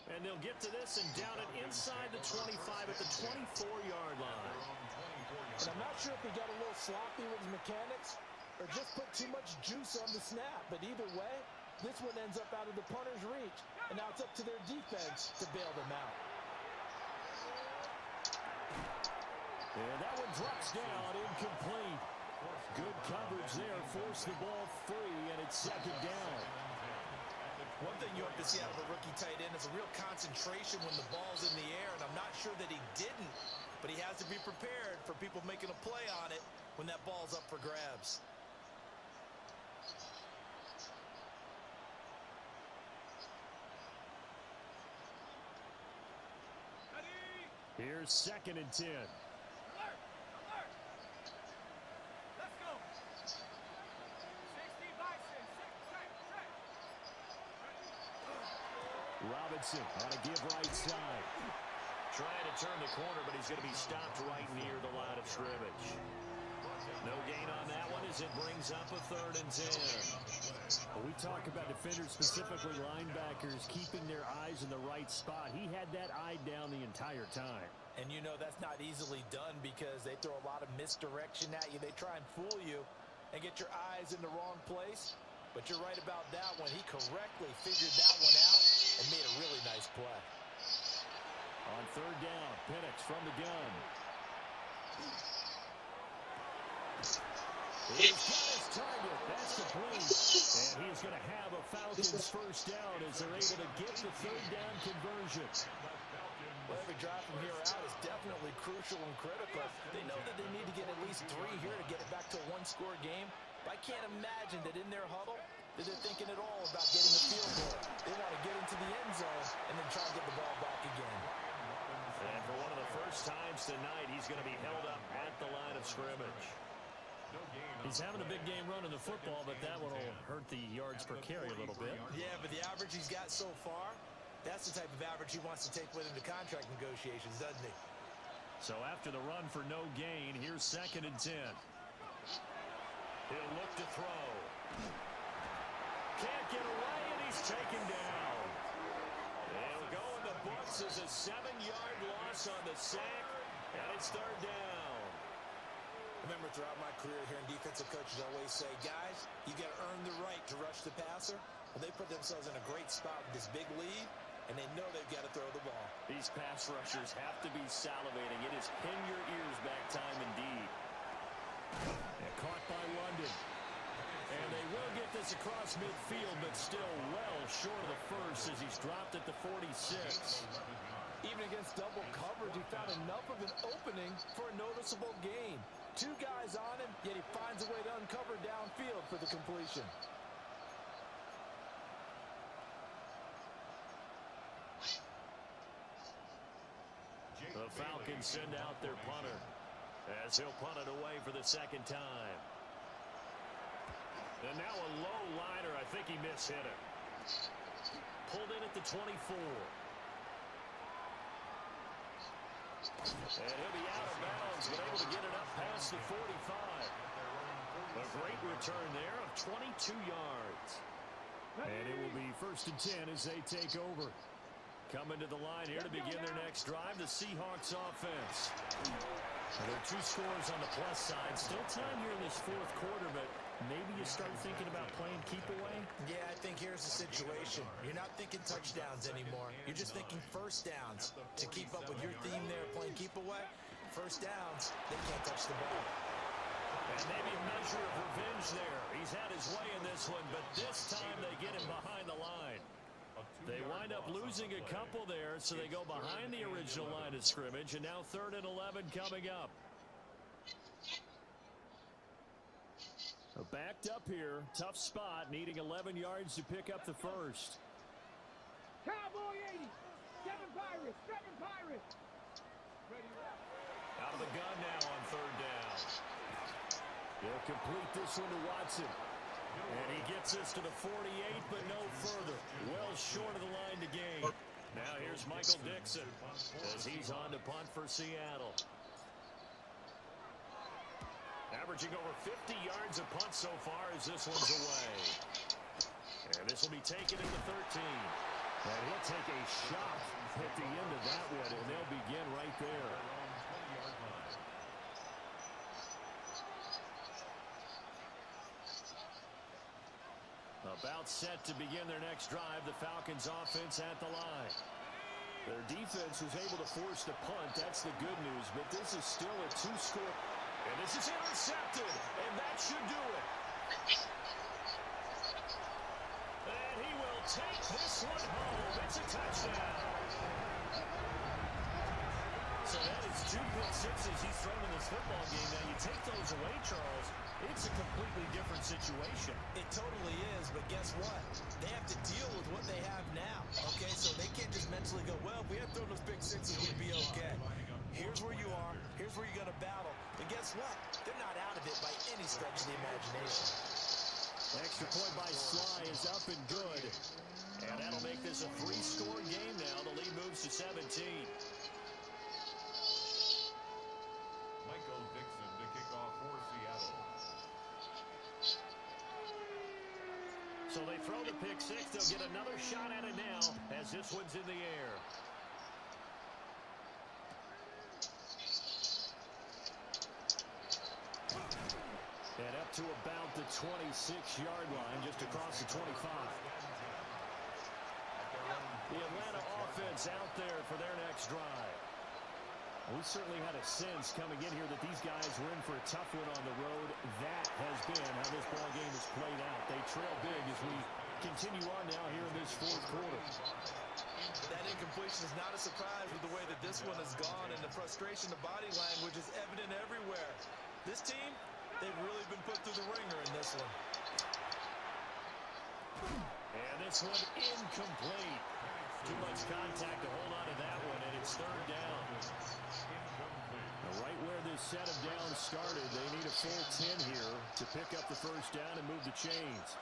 And they'll get to this and down it inside the 25 at the 24-yard line. And I'm not sure if he got a little sloppy with his mechanics or just put too much juice on the snap. But either way, this one ends up out of the punter's reach. And now it's up to their defense to bail them out. And that one drops down, incomplete. Good coverage there, forced the ball free, and it's 2nd down. One thing you have to see out of a rookie tight end is a real concentration when the ball's in the air, and I'm not sure that he didn't, but he has to be prepared for people making a play on it when that ball's up for grabs. Here's 2nd and 10. Robinson on a give right side. Trying to turn the corner, but he's going to be stopped right near the line of scrimmage. No gain on that one as it brings up a 3rd and 10. Well, we talk about defenders, specifically linebackers, keeping their eyes in the right spot. He had that eye down the entire time. And you know that's not easily done because they throw a lot of misdirection at you. They try and fool you and get your eyes in the wrong place. But you're right about that one. He correctly figured that one out and made a really nice play. On 3rd down, Penix from the gun. He's got his target. That's complete. And he's going to have a Falcons 1st down as they're able to get the 3rd down conversion. Well, every drive from here out is definitely crucial and critical. They know that they need to get at least 3 here to get it back to a 1-score game. But I can't imagine that in their huddle that they're thinking at all about getting a field goal. They want to get into the end zone and then try and get the ball back again. And for one of the first times tonight, he's going to be held up at the line of scrimmage. He's having a big game running the football, but that one will hurt the yards per carry a little bit. Yeah, but the average he's got so far, that's the type of average he wants to take with him to contract negotiations, doesn't he? So after the run for no gain, here's 2nd and 10. He'll look to throw. Can't get away, and he's taken down. It'll go in the books as a 7-yard loss on the sack, and it's 3rd down. Remember, throughout my career here in defensive coaches always say, guys, you got to earn the right to rush the passer. Well, they put themselves in a great spot with this big lead, and they know they've got to throw the ball. These pass rushers have to be salivating. It is pin your ears back time indeed. And caught by London. And they will get this across midfield, but still well short of the first as he's dropped at the 46. Even against double coverage, he found enough of an opening for a noticeable gain. 2 guys on him, yet he finds a way to uncover downfield for the completion. The Falcons send out their punter as he'll punt it away for the 2nd time. And now a low liner. I think he mishit it. Pulled in at the 24. And he'll be out of bounds, but able to get it up past the 45. A great return there of 22 yards. And it will be 1st and 10 as they take over. Coming to the line here to begin their next drive, the Seahawks offense. There are 2 scores on the plus side. Still time here in this 4th quarter, but maybe you start thinking about playing keep away? Yeah, I think here's the situation. You're not thinking touchdowns anymore. You're just thinking first downs. To keep up with your theme there, playing keep away, first downs, they can't touch the ball. And maybe a measure of revenge there. He's had his way in this one, but this time they get him behind the line. They wind up losing a couple there, so they go behind the original line of scrimmage, and now 3rd and 11 coming up. Backed up here, tough spot, needing 11 yards to pick up the first. Cowboy 80. 7 Pirates. 7 Pirates. Out of the gun now on 3rd down. He'll complete this one to Watson. And he gets us to the 48, but no further. Well short of the line to gain. Now here's Michael Dixon as he's on to punt for Seattle. Averaging over 50 yards a punt so far as this one's away. And this will be taken into 13. And he'll take a shot at the end of that one, and they'll begin right there. About set to begin their next drive, the Falcons offense at the line. Their defense was able to force the punt. That's the good news, but this is still a 2-score. And this is intercepted, and that should do it. And he will take this one home. It's a touchdown. So that is 2 pick sixes he's thrown in this football game. Now you take those away, Charles, it's a completely different situation. It totally is, but guess what? They have to deal with what they have now, okay? So they can't just mentally go, well, if we had thrown those pick sixes, we'd be okay. Here's where you are. Here's where you're going to battle. But guess what? They're not out of it by any stretch of the imagination. Extra point by Sly is up and good. And that'll make this a 3-score game now. The lead moves to 17. Michael Dixon to kick off for Seattle. So they throw the pick six. They'll get another shot at it now as this one's in the air. And up to about the 26-yard line, just across the 25. The Atlanta offense out there for their next drive. We certainly had a sense coming in here that these guys were in for a tough one on the road. That has been how this ball game has played out. They trail big as we continue on now here in this 4th quarter. That incompletion is not a surprise with the way that this one has gone, and the frustration, the body language is evident everywhere. This team, they've really been put through the ringer in this one. And this one incomplete. Too much contact to hold on to that one, and it's 3rd down. Now, right where this set of downs started, they need a full 10 here to pick up the first down and move the chains.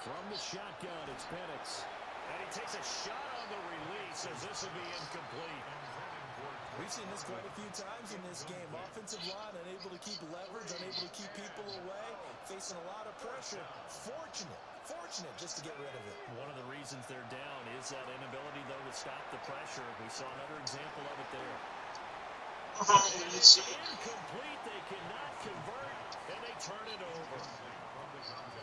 From the shotgun, it's Penix. And he takes a shot on the release as this will be incomplete. We've seen this quite a few times in this game. Offensive line unable to keep leverage, unable to keep people away, facing a lot of pressure. Fortunate just to get rid of it. One of the reasons they're down is that inability, though, to stop the pressure. We saw another example of it there. It's incomplete. They cannot convert, and they turn it over.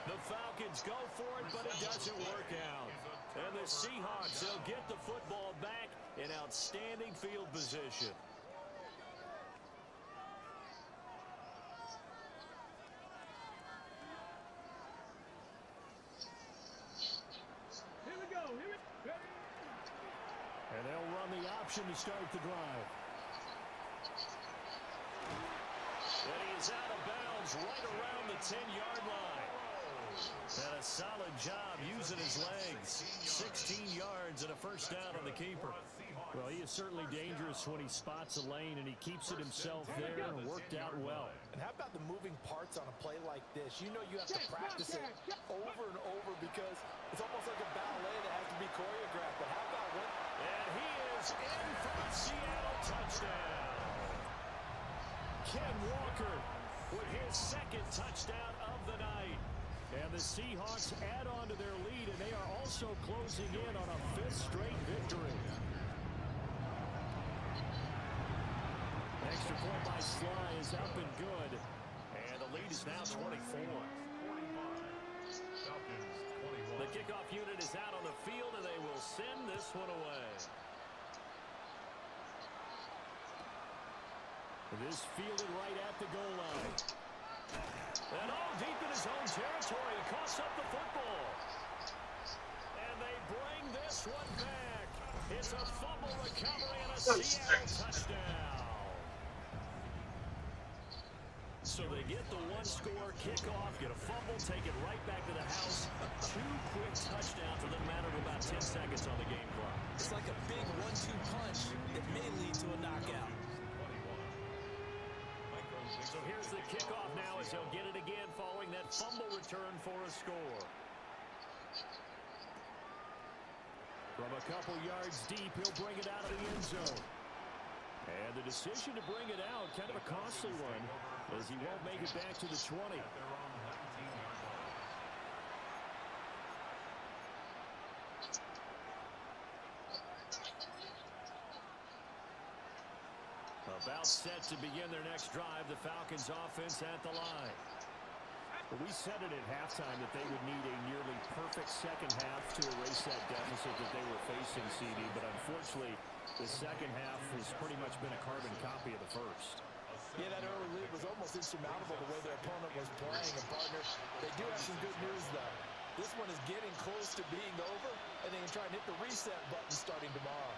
The Falcons go for it, but it doesn't work out. And the Seahawks, they'll get the football back in outstanding field position. And they'll run the option to start the drive. And he is out of bounds right around the 10-yard line. And a solid job using his legs. 16 yards and a first down on the keeper. Well, he is certainly dangerous when he spots a lane, and he keeps it himself there and worked out well. And how about the moving parts on a play like this? You know you have to practice it over and over because it's almost like a ballet that has to be choreographed. But how about what? And he is in for a Seattle touchdown. Ken Walker with his second touchdown of the night. And the Seahawks add on to their lead, and they are also closing in on a fifth straight victory. Extra point by Sly is up and good. And the lead is now 24. The kickoff unit is out on the field, and they will send this one away. This fielded right at the goal line. And deep in his own territory, he coughs up the football. And they bring this one back. It's a fumble recovery and a Seattle touchdown. So they get the one-score kickoff, get a fumble, take it right back to the house. 2 quick touchdowns in the matter of about 10 seconds on the game clock. It's like a big 1-2 punch that may lead to a knockout. So here's the kickoff now as he'll get it again following that fumble return for a score. From a couple yards deep, he'll bring it out of the end zone. And the decision to bring it out, kind of a costly one, as he won't make it back to the 20. About set to begin their next drive, the Falcons offense at the line. But we said it at halftime that they would need a nearly perfect second half to erase that deficit that they were facing, CD. But unfortunately, the second half has pretty much been a carbon copy of the first. Yeah, that early lead was almost insurmountable the way their opponent was playing. And, partner, they do have some good news, though. This one is getting close to being over, and they can try and hit the reset button starting tomorrow.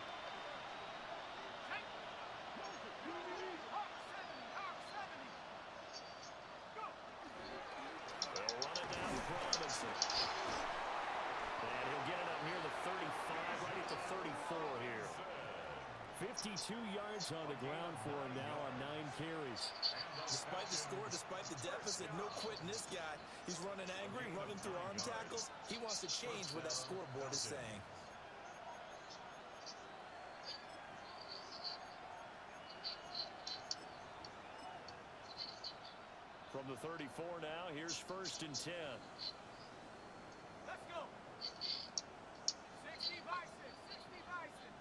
They'll run it down with Robinson. And he'll get it up near the 35, right at the 34 here. 52 yards on the ground for him now on 9 carries. Despite the score, despite the deficit, no quitting this guy. He's running angry, running through arm tackles. He wants to change what that scoreboard is saying. From the 34 now, here's 1st and 10. Let's go. 60 Bison. 60 Bison.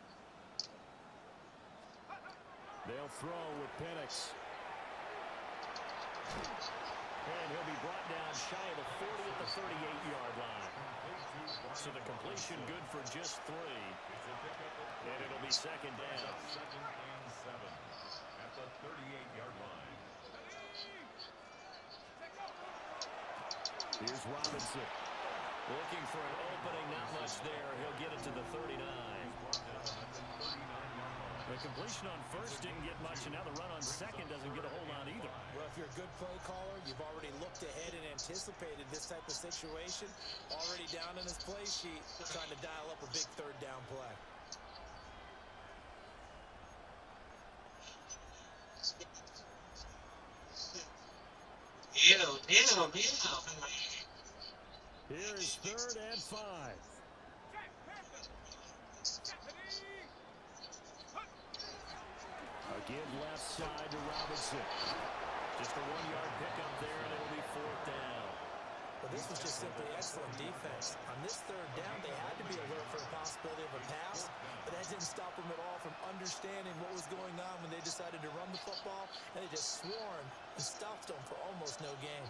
They'll throw with Penix. And he'll be brought down shy of the 40 at the 38-yard line. So the completion good for just 3. And it'll be second down. Second and 7 at the 38-yard line. Here's Robinson. Looking for an opening, not much there. He'll get it to the 39. The completion on first didn't get much, and now the run on second doesn't get a hold on either. Well, if you're a good play caller, you've already looked ahead and anticipated this type of situation. Already down in his play sheet, trying to dial up a big third down play. Here is 3rd and 5. A Give left side to Robinson. Just a 1-yard pickup there, and it'll be 4th down. Well, this was just simply excellent defense. On this 3rd down, they had to be alert for the possibility of a pass, but that didn't stop them at all from understanding what was going on when they decided to run the football, and they just swarmed and stopped them for almost no gain.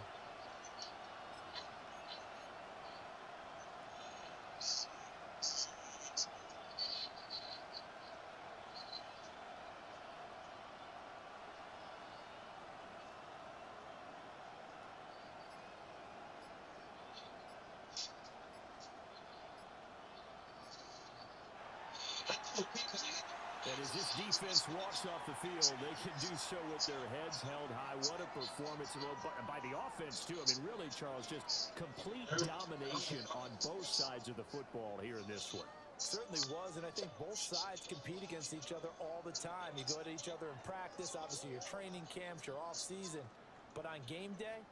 And as this defense walks off the field, they can do so with their heads held high. What a performance by the offense, too. I mean, really, Charles, just complete domination on both sides of the football here in this one. Certainly was, and I think both sides compete against each other all the time. You go at each other in practice, obviously your training camps, your off-season. But on game day,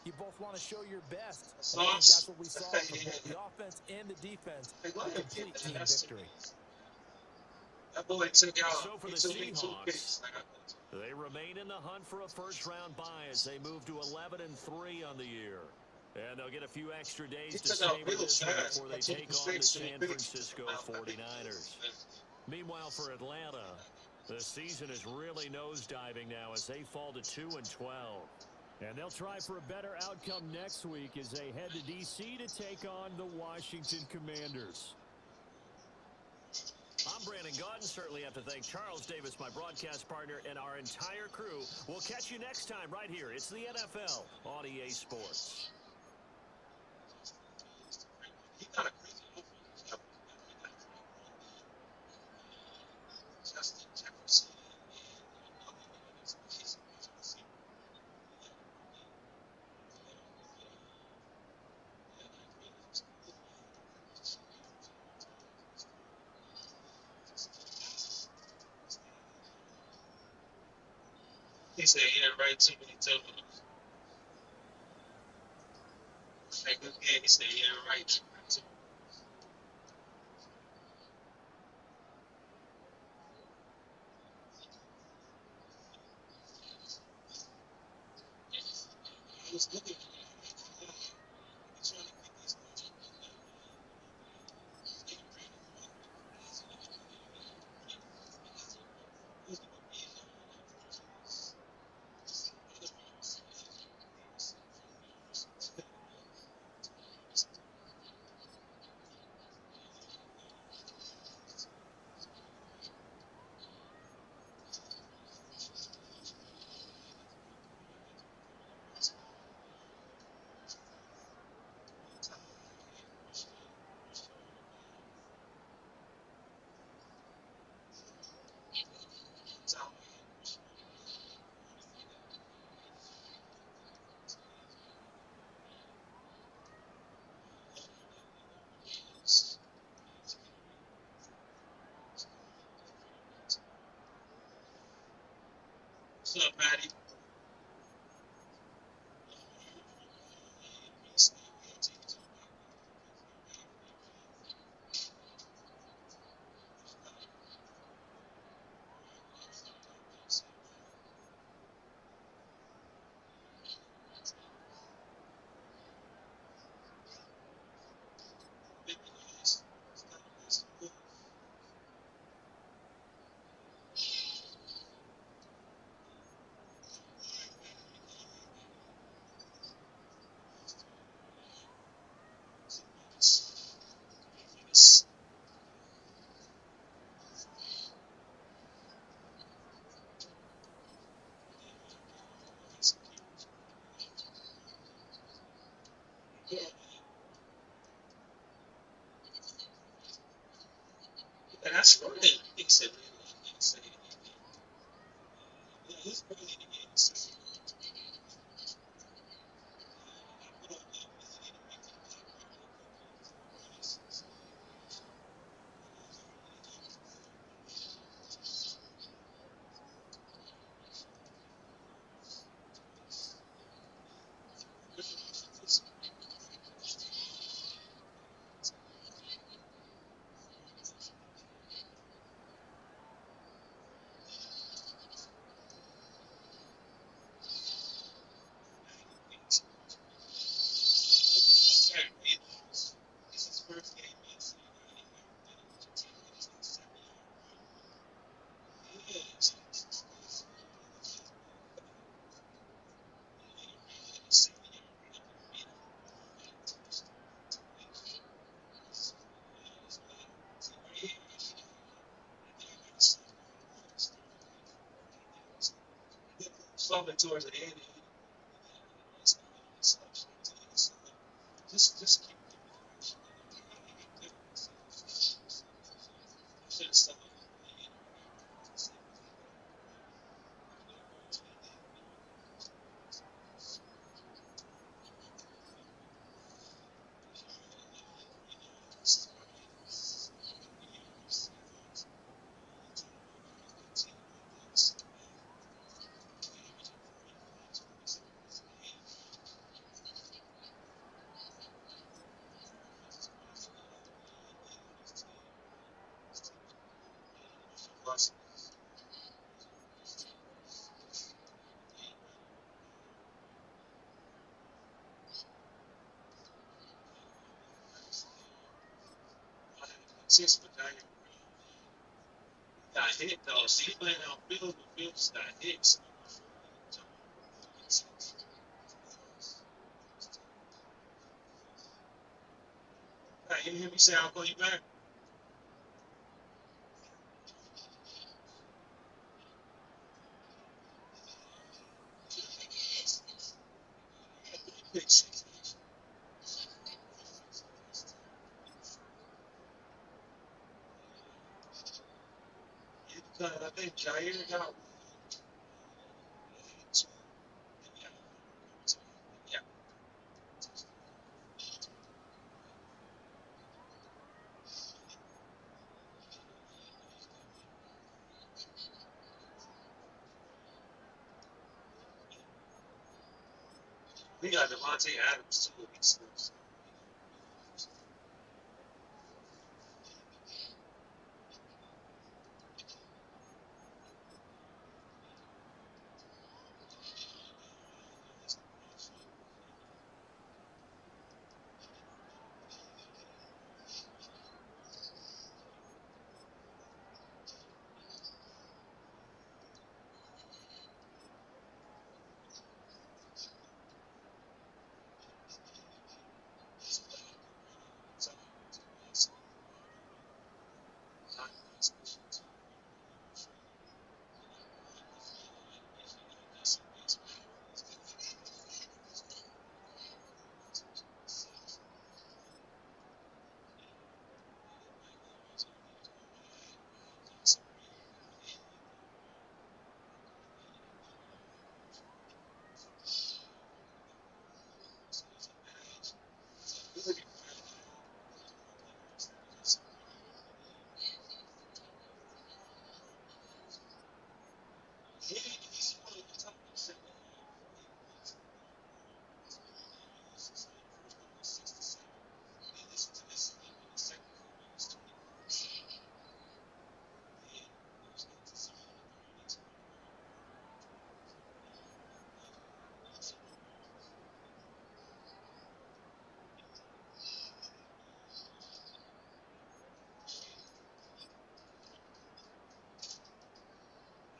you both want to show your best. And I think that's what we saw from both the offense and the defense. A complete team victory. So for the Seahawks, they remain in the hunt for a first-round bye as they move to 11-3 on the year. And they'll get a few extra days to savor this one before they take on the San Francisco 49ers. Meanwhile, for Atlanta, the season is really nosediving now as they fall to 2-12. And they'll try for a better outcome next week as they head to D.C. to take on the Washington Commanders. I'm Brandon Gaudin. Certainly have to thank Charles Davis, my broadcast partner, and our entire crew. We'll catch you next time right here. It's the NFL on EA Sports. He said he didn't write too many times. Like again, he said he didn't write too many times. He was looking for it. He's trying to get these guys. What's up, Maddie? talking towards the end. Just keep doing it. Should have stopped. Since Medallion got hit though, see playing out field, but Field just got hit. So you hear me say I'll call you back? I think Jair got yeah. We got Devontae Adams too. He's still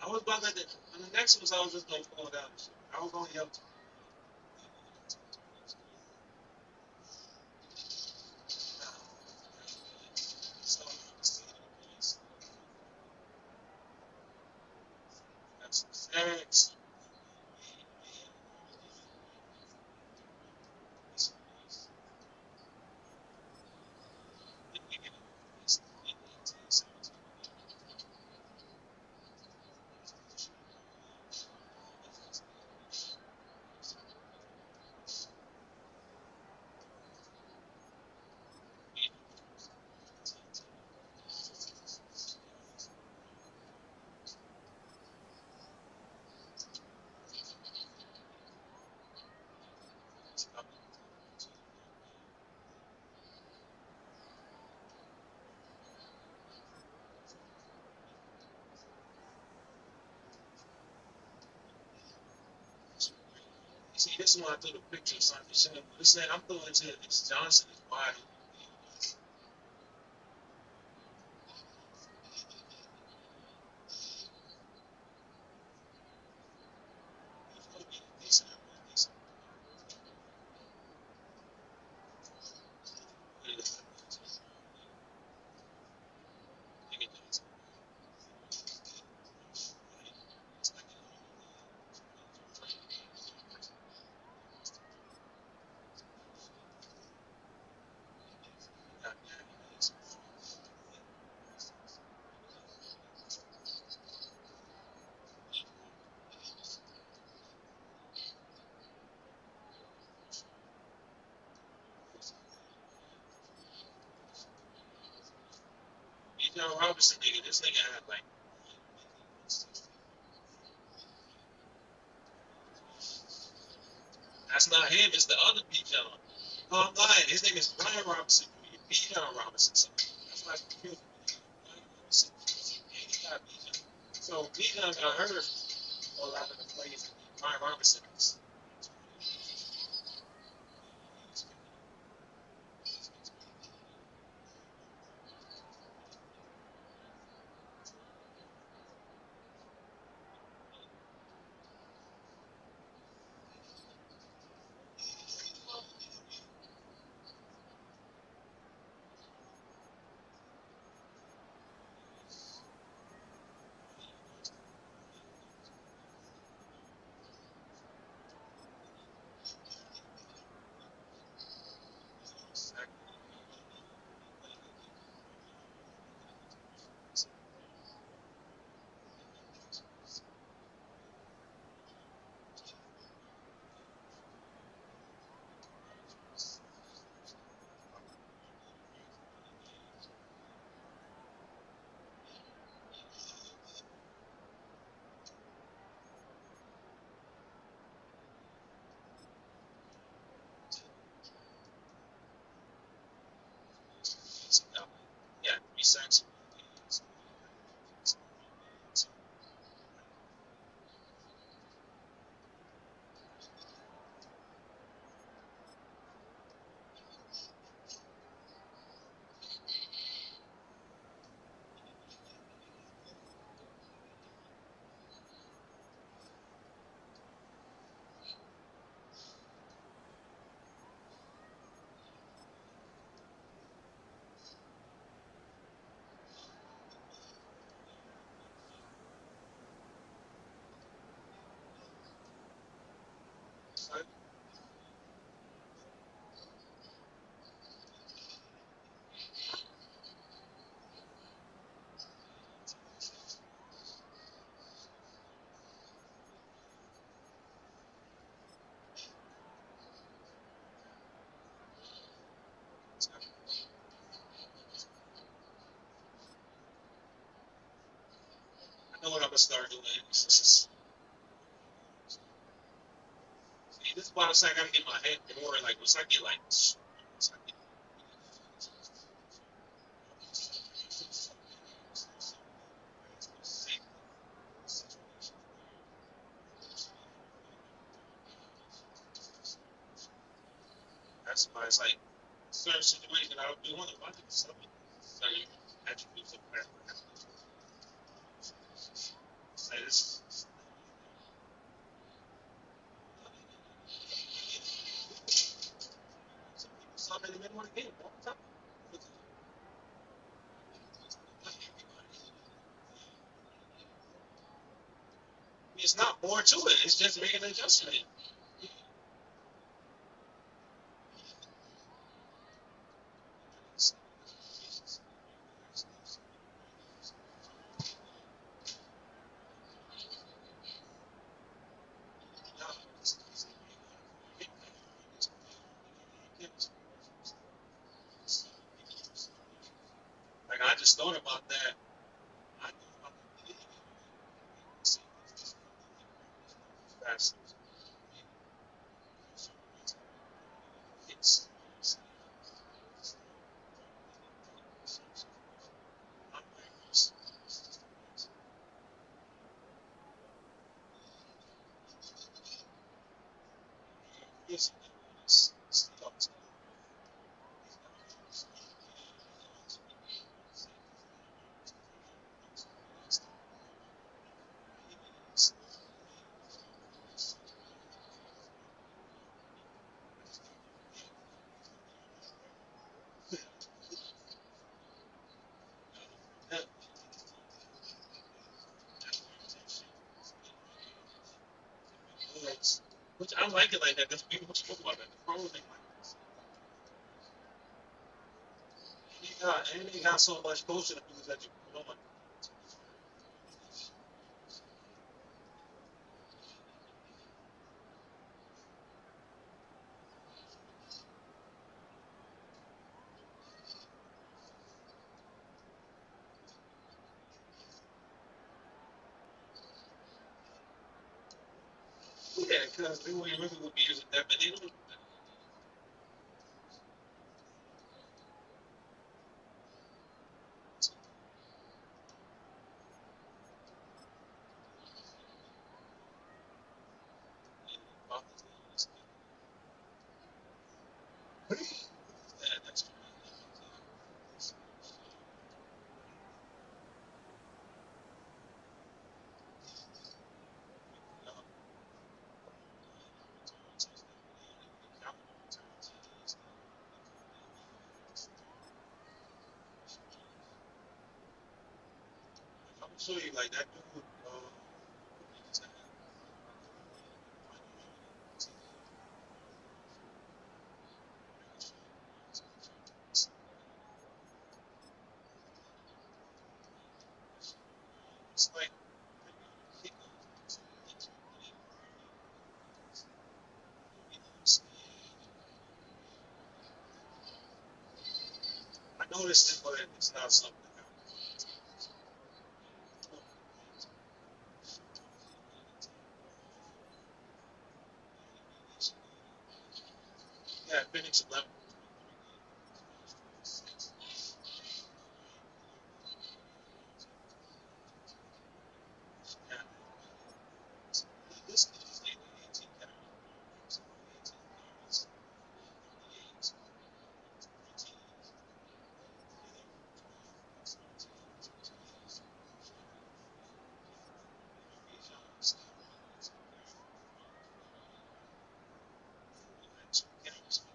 I was about to, on the next ones, I was just gonna pull it out. I was gonna yell. That's thanks. See, this is when I threw the picture of something. This I'm throwing to this Johnson is wide. Bijan Robinson nigga, this nigga had like that's not him, it's the other Bijan. No, I'm lying. His name is Brian Robinson Jr. Bijan Robinson. So that's why I confused him. Brian Robinson Jr. And he got Bijan. So Bijan got hurt for a lot of the plays. Brian Robinson is. Yeah, 3 sacks. I know what I'm gonna start doing. See, this is why I'm saying I gotta get my head more like once I get like once I get that's why it's like certain situations I don't be want to watch it. Certain attributes of player. Say this. Some in the middle of the game. It's not more to it. It's just making an adjustment. Like I just thought about that. I thought about that. It's it's which I like it like that because people spoke about that. The pros ain't like this. And they got so much coaching ability that you put on. because they really would be using that, but they don't. That's I'm gonna show you like that dude. It's like I noticed it, but it's not something. Yeah, Phoenix 11. Yeah. This kid is 18 carries. 18 carries.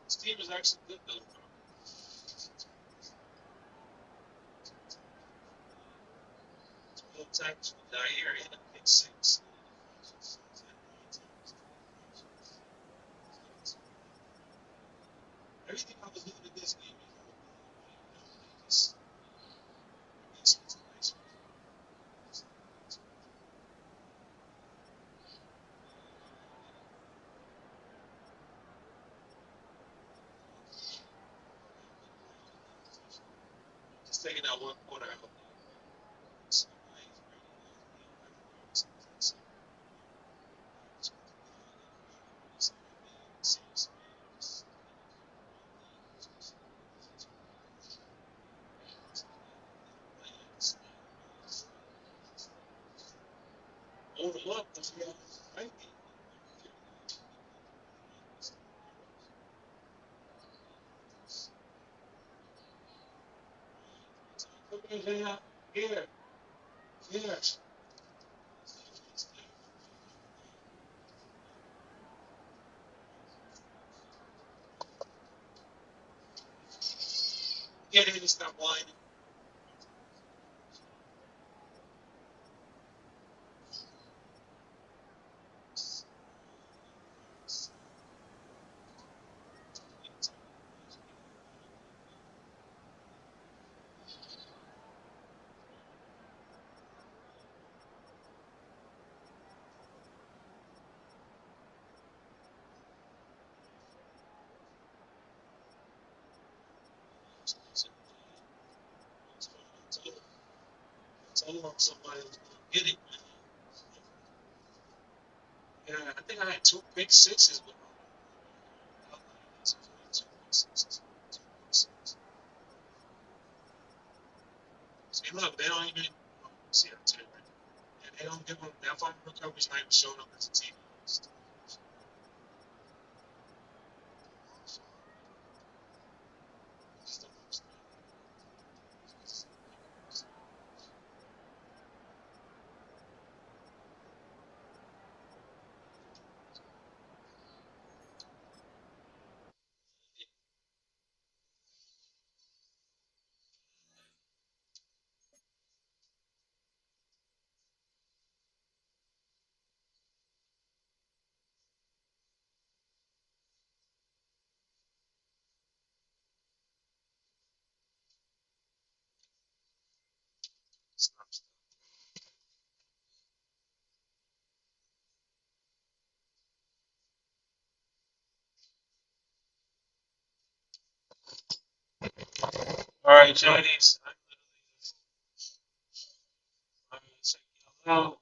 'This team is actually good though. 12 tackles for Zaire and a pick six. Everything I was doing in this game is nice. Just taking out one quarter out. Hold them up. That's right. Here. Here. Here. Get in and stop whining. Told him somebody was going to get it. Yeah, I think I had 2 pick sixes with him. See, look, they don't even see that too, right? And they don't give them their fumble recovery's not even showing up as a team. All right, Johnny's. I'm gonna check y'all out.